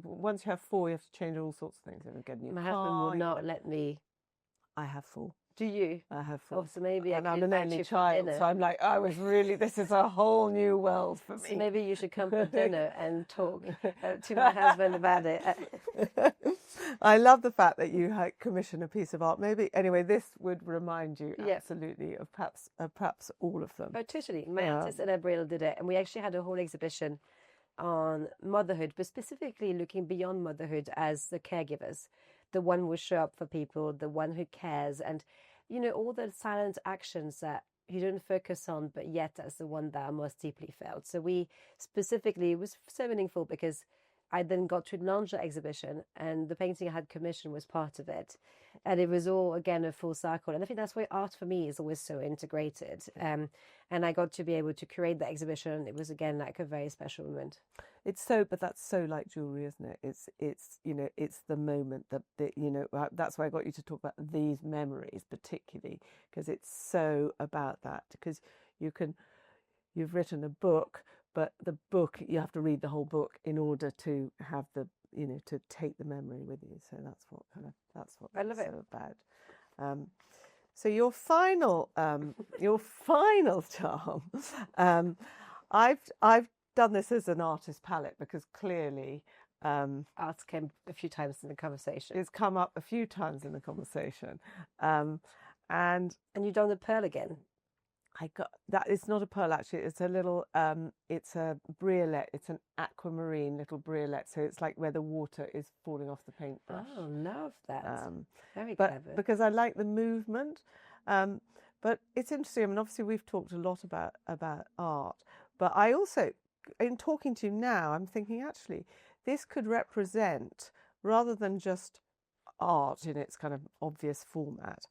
once you have 4, you have to change all sorts of things. My husband will not let me. I have 4. Do you? I have 4. Oh, so maybe and I'm an only child, so I'm like, this is a whole new world for me. So maybe you should come for dinner and talk to my husband about it. I love the fact that you commission a piece of art. Maybe, anyway, this would remind you absolutely of perhaps all of them. Oh, totally. My artist and Abril did it, and we actually had a whole exhibition on motherhood, but specifically looking beyond motherhood as the caregivers, the one who show up for people, the one who cares, and you know, all the silent actions that you don't focus on, but yet as the one that are most deeply felt. So we specifically, it was so meaningful, because I then got to launch the exhibition, and the painting I had commissioned was part of it. And it was all, again, a full circle. And I think that's why art for me is always so integrated. And I got to be able to curate the exhibition. It was, again, like a very special moment. But that's so like jewelry, isn't it? It's you know, it's the moment that you know, that's why I got you to talk about these memories particularly, because it's so about that. Because you've written a book, but the book, you have to read the whole book in order to have the, you know, to take the memory with you. So that's what I love it. So about. So your final charm. I've done this as an artist palette, because clearly art came a few times in the conversation. It's come up a few times in the conversation, and you've done the pearl again. I got that. It's not a pearl, actually. It's a little. It's a briolette. It's an aquamarine little briolette. So it's like where the water is falling off the paintbrush. Oh, love that. Very but clever. Because I like the movement. But it's interesting. I mean, obviously we've talked a lot about art, but I also, in talking to you now, I'm thinking actually this could represent, rather than just art in its kind of obvious format.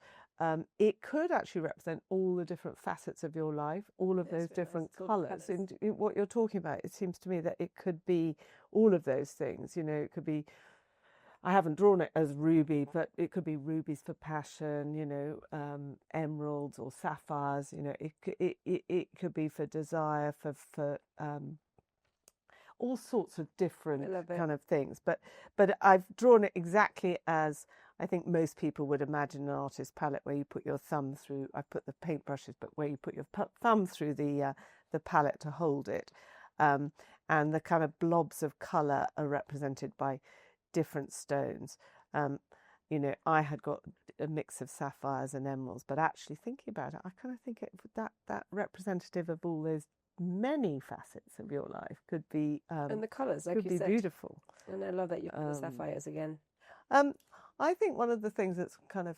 It could actually represent all the different facets of your life, all of those different colours. In what you're talking about, it seems to me that it could be all of those things. You know, it could be, I haven't drawn it as ruby, but it could be rubies for passion, you know, emeralds or sapphires, you know, it could be for desire, for all sorts of different kind of things. But I've drawn it exactly as I think most people would imagine an artist palette, where you put your thumb through. I put the paintbrushes, but where you put your thumb through the palette to hold it, and the kind of blobs of colour are represented by different stones. You know, I had got a mix of sapphires and emeralds, but actually thinking about it, I kind of think that representative of all those many facets of your life could be and the colours, like could you be said, beautiful. And I love that you put the sapphires again. I think one of the things that's kind of,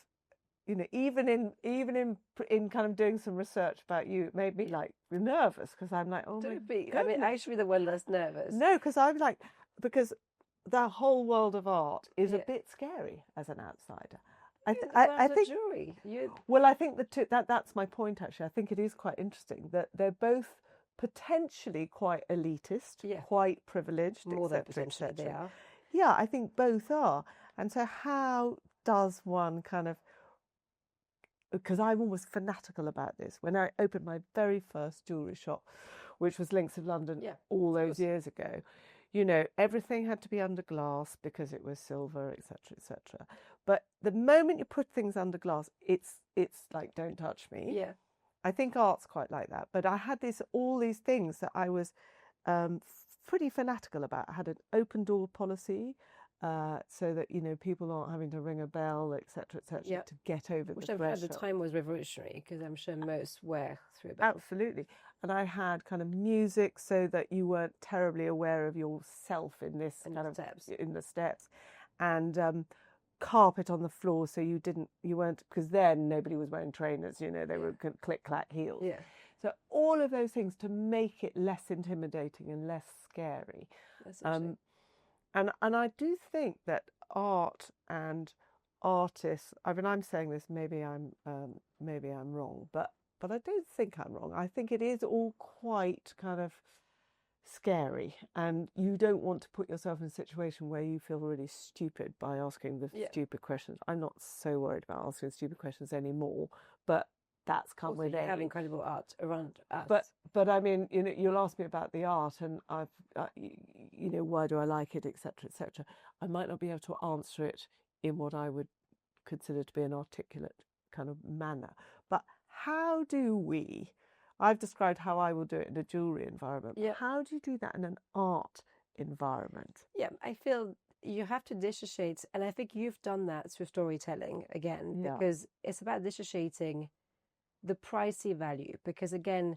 you know, even in kind of doing some research about you, it made me like nervous, because I'm like, oh, Don't be. I mean, I should be the one that's nervous. No, because I'm like, because the whole world of art is a bit scary as an outsider. I think jury. Well, I think that's my point. Actually, I think it is quite interesting that they're both potentially quite elitist, quite privileged, more than etc., potentially they are. Yeah, I think both are. And so, how does one kind of? Because I'm almost fanatical about this. When I opened my very first jewellery shop, which was Links of London all those years ago, you know, everything had to be under glass because it was silver, etc., etc. But the moment you put things under glass, it's like, don't touch me. Yeah. I think art's quite like that. But I had all these things that I was pretty fanatical about. I had an open door policy. So that, you know, people aren't having to ring a bell, etc., etc., to get over the threshold. Which at the time was revolutionary, because I'm sure most were through a bell. Absolutely. And I had kind of music so that you weren't terribly aware of yourself in this in the steps, and carpet on the floor so you weren't, because then nobody was wearing trainers, you know, they were click clack heels. Yeah. So all of those things to make it less intimidating and less scary. And I do think that art and artists, I mean, I'm saying this, maybe I'm wrong, but I don't think I'm wrong. I think it is all quite kind of scary, and you don't want to put yourself in a situation where you feel really stupid by asking the stupid questions. I'm not so worried about asking stupid questions anymore, but that's come also, with you age. have incredible art around us. But I mean, you know, you'll ask me about the art, and you know, why do I like it, etc., etc. I might not be able to answer it in what I would consider to be an articulate kind of manner. But how do we? I've described how I will do it in a jewellery environment. Yeah. How do you do that in an art environment? Yeah, I feel you have to dissociate, and I think you've done that through storytelling again, because it's about dissociating the pricey value, because again,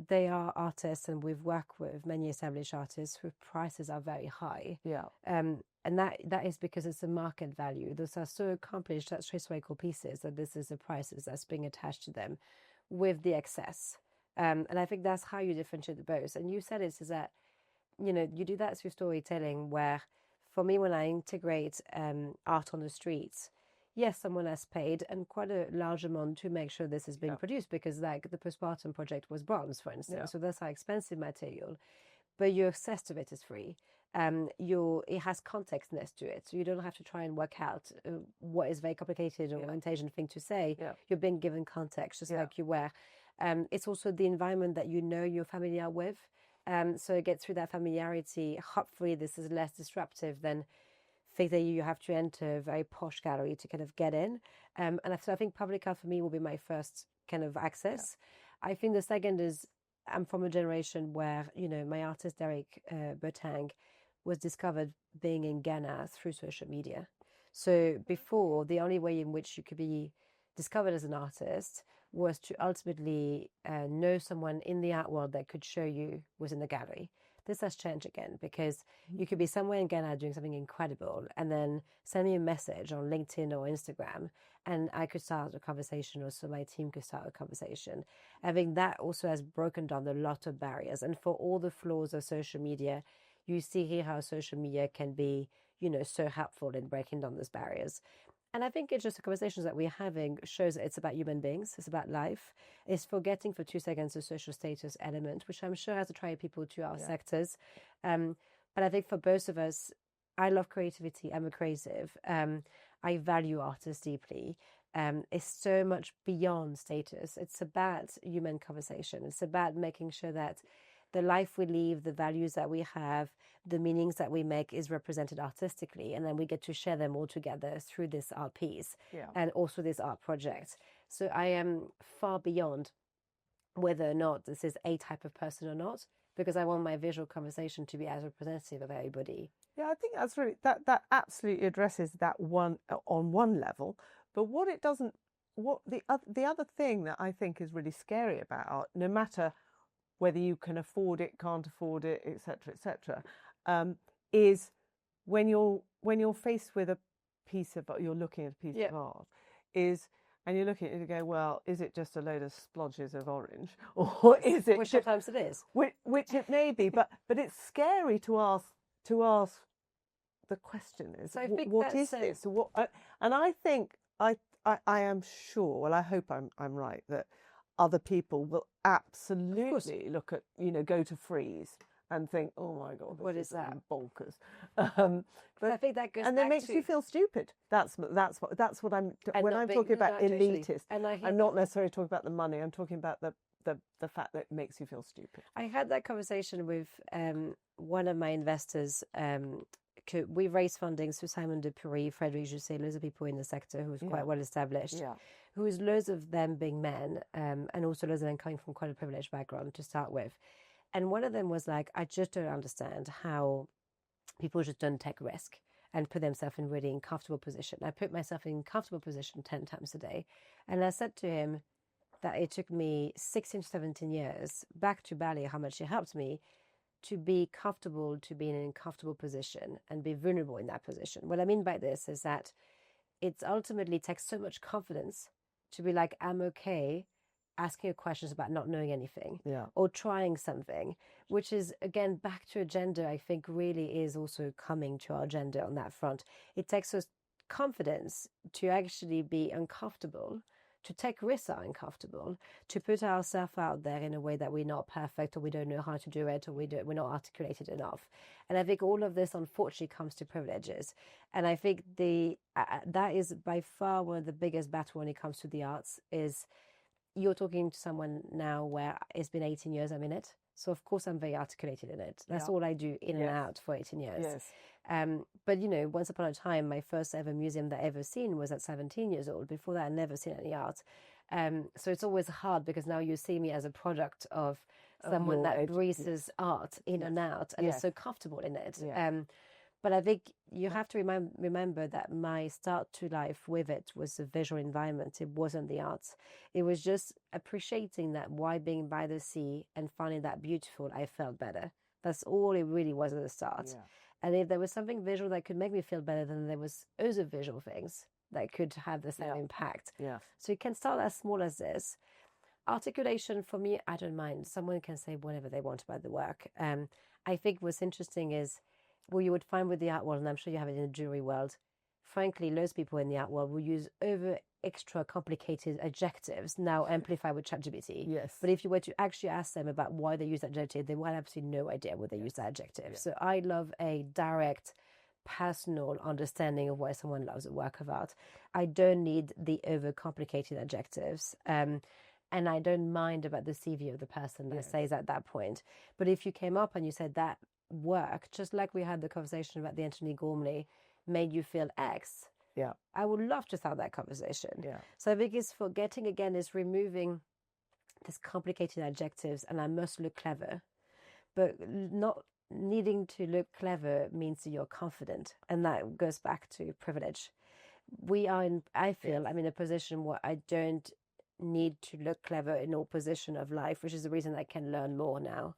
they are artists, and we've worked with many established artists whose prices are very high. Yeah. And that is because it's a market value. Those are so accomplished, such historical pieces, that this is the prices that's being attached to them with the excess. And I think that's how you differentiate the both. And you said it is that, you know, you do that through storytelling, where for me, when I integrate art on the streets, yes, someone has paid, and quite a large amount, to make sure this is being produced, because like the postpartum project was bronze, for instance, so that's how expensive material, but your access to it is free. It has context next to it, so you don't have to try and work out what is very complicated or intelligent thing to say. You're being given context, just like you were. It's also the environment that you know you're familiar with, so it gets through that familiarity. Hopefully this is less disruptive than think that you have to enter a very posh gallery to kind of get in. And so I think public art for me will be my first kind of access. I think the second is, I'm from a generation where, you know, my artist Derek Bertang was discovered being in Ghana through social media. So before, the only way in which you could be discovered as an artist was to ultimately know someone in the art world that could show you was in the gallery. This has changed again, because you could be somewhere in Ghana doing something incredible and then send me a message on LinkedIn or Instagram, and I could start a conversation, or so my team could start a conversation. I think that also has broken down a lot of barriers. And for all the flaws of social media, you see here how social media can be, you know, so helpful in breaking down those barriers. And I think it's just the conversations that we're having shows that it's about human beings, it's about life. It's forgetting for 2 seconds the social status element, which I'm sure has attracted people to our sectors. But I think for both of us, I love creativity. I'm a creative. I value artists deeply. It's so much beyond status. It's about human conversation. It's about making sure that the life we live, the values that we have, the meanings that we make is represented artistically, and then we get to share them all together through this art piece and also this art project. So I am far beyond whether or not this is a type of person or not, because I want my visual conversation to be as representative of everybody. Yeah, I think that's really, that absolutely addresses that one on one level. But what it doesn't, what the other thing that I think is really scary about art, no matter whether you can afford it, can't afford it, etc., is when you're faced with a piece of, you're looking at a piece of art, and you're looking at it and go, well, is it just a load of splodges of orange, or is it? Which sometimes it is. Which it may be, but it's scary to ask the question is, So I think what is that's this? And I think I am sure. Well, I hope I'm right that other people will absolutely look at, go to freeze and think, oh my God, What this is that? bonkers. But I think that goes and back it makes you feel stupid. That's what I'm when I'm talking about elitist. I'm not necessarily talking about the money. I'm talking about the fact that it makes you feel stupid. I had that conversation with one of my investors. We raised funding through Simon de Pury, Frederic Jousset, loads of people in the sector who's quite well established. Yeah. Who is loads of them being men, and also loads of them coming from quite a privileged background to start with. And one of them was like, I just don't understand how people just don't take risk and put themselves in really uncomfortable position. I put myself in comfortable position 10 times a day. And I said to him that it took me 16 to 17 years back to Bali, how much it helped me to be comfortable, to be in an uncomfortable position and be vulnerable in that position. What I mean by this is that it ultimately takes so much confidence to be like, I'm okay asking you questions about not knowing anything or trying something, which is, again, back to agenda, I think really is also coming to our agenda on that front. It takes us confidence to actually be uncomfortable, to take risks are uncomfortable, to put ourselves out there in a way that we're not perfect or we don't know how to do it or we're not articulated enough. And I think all of this, unfortunately, comes to privileges. And I think that is by far one of the biggest battles when it comes to the arts is you're talking to someone now where it's been 18 years I'm in it. So, of course, I'm very articulated in it. That's all I do in and out for 18 years. Yes. But, once upon a time, my first ever museum that I ever seen was at 17 years old. Before that, I'd never seen any art. So it's always hard because now you see me as a product of someone that breathes art in and out and is so comfortable in it. But I think you have to remember that my start to life with it was the visual environment. It wasn't the arts. It was just appreciating that while being by the sea and finding that beautiful, I felt better. That's all it really was at the start. Yeah. And if there was something visual that could make me feel better, then there was other visual things that could have the same impact. Yeah. So you can start as small as this. Articulation, for me, I don't mind. Someone can say whatever they want about the work. I think what's interesting is, what you would find with the art world, and I'm sure you have it in the jewelry world, frankly, loads of people in the art world will use extra complicated adjectives now amplified with ChatGPT. Yes. But if you were to actually ask them about why they use that adjective, they will have absolutely no idea why they use that adjective. Yeah. So I love a direct, personal understanding of why someone loves a work of art. I don't need the overcomplicated adjectives. And I don't mind about the CV of the person that says at that point. But if you came up and you said that work, just like we had the conversation about the Anthony Gormley, made you feel X, I would love to start that conversation. So I think it's forgetting again is removing this complicated adjectives and I must look clever, but not needing to look clever means that you're confident, and that goes back to privilege. I feel I'm in a position where I don't need to look clever in all position of life, which is the reason I can learn more now,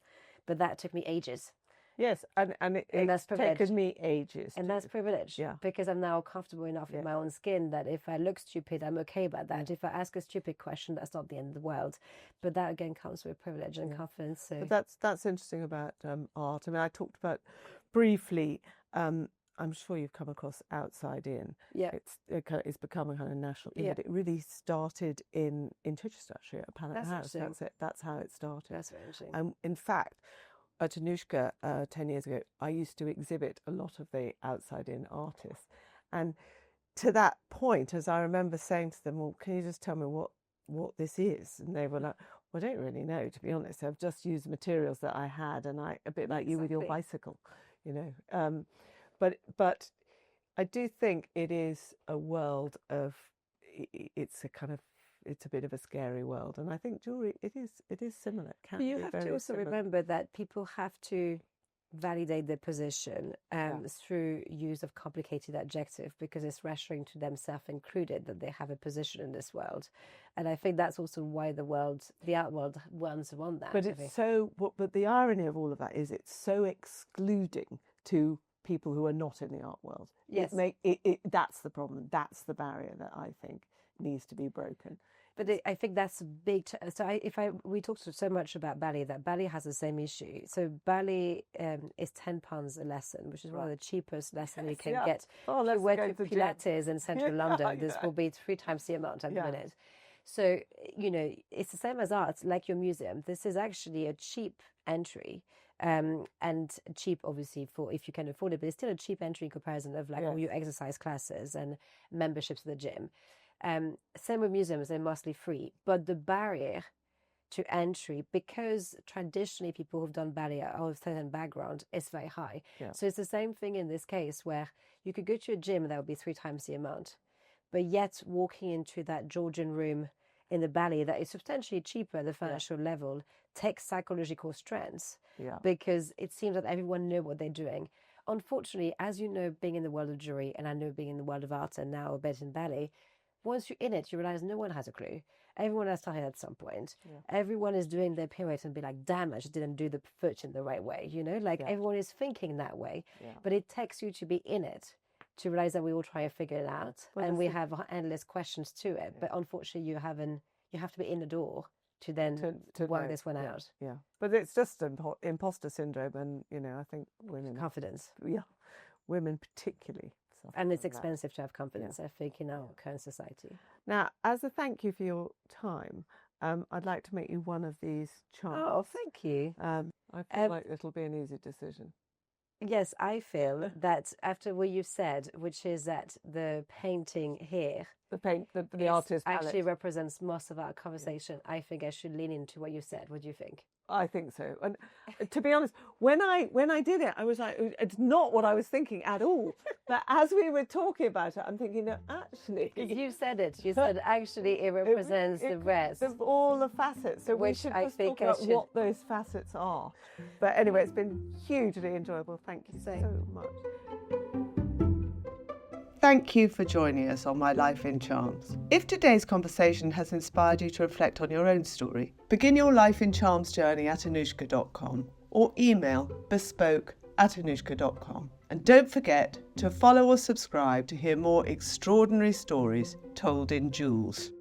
but that took me ages. Yes, and it's taken me ages. And that's privilege, because I'm now comfortable enough in my own skin that if I look stupid, I'm okay about that. If I ask a stupid question, that's not the end of the world. But that, again, comes with privilege and confidence. So. But that's interesting about art. I mean, I talked about briefly, I'm sure you've come across Outside In. Yeah. It's become a kind of national thing, but it really started in Chichester, actually, at Planet House. That's it. That's how it started. That's very interesting. And in fact, at Annoushka 10 years ago, I used to exhibit a lot of the outside-in artists. And to that point, as I remember saying to them, well, can you just tell me what this is? And they were like, well, I don't really know, to be honest. I've just used materials that I had, and a bit like you with your bicycle, But I do think it is a world of, it's a bit of a scary world, and I think jewelry it is similar. But you have to also remember that people have to validate their position through use of complicated adjective, because it's reassuring to themselves included that they have a position in this world, and I think that's also why the art world wants that. But but the irony of all of that is it's so excluding to people who are not in the art world. Yes, that's the problem. That's the barrier that I think needs to be broken. But I think that's a big. We talked so much about ballet, that ballet has the same issue. So ballet is £10 a lesson, which is one of the cheapest lessons you can get. If you work with Pilates in central London, this will be 3 times the amount at the minute. So, it's the same as art, like your museum. This is actually a cheap entry, and cheap, obviously, for if you can afford it, but it's still a cheap entry in comparison of all your exercise classes and memberships to the gym. Same with museums, they're mostly free. But the barrier to entry, because traditionally people who've done ballet are of a certain background, is very high. Yeah. So it's the same thing in this case, where you could go to a gym that would be 3 times the amount. But yet walking into that Georgian room in the ballet that is substantially cheaper at the financial level takes psychological strength because it seems that everyone knows what they're doing. Unfortunately, as you know, being in the world of jewelry, and I know being in the world of art and now a bit in ballet, once you're in it, you realize no one has a clue. Everyone has started at some point. Yeah. Everyone is doing their pirouette and be like, damn, I just didn't do the foot in the right way. Everyone is thinking that way. Yeah. But it takes you to be in it to realize that we all try to figure it out, and we have endless questions to it. Yeah. But unfortunately, you have to be in the door to then work this one out. Yeah, but it's just imposter syndrome, and I think women confidence. Yeah, women particularly. And it's expensive to have confidence, I think, in our current society. Now, as a thank you for your time, I'd like to make you one of these charms. Oh, thank you. I feel like it'll be an easy decision. Yes, I feel that after what you said, which is that the painting here, the artist actually represents most of our conversation. I think I should lean into what you said. What do you think? I think so. And to be honest, when I did it, I was like, it's not what I was thinking at all. But as we were talking about it, I'm thinking, no, actually. You said it. You said actually it represents the rest. Of all the facets. So we should just talk about what those facets are. But anyway, it's been hugely enjoyable. Thank you so much. Thank you for joining us on My Life in Charms. If today's conversation has inspired you to reflect on your own story, begin your Life in Charms journey at Annoushka.com or email bespoke@Annoushka.com. And don't forget to follow or subscribe to hear more extraordinary stories told in jewels.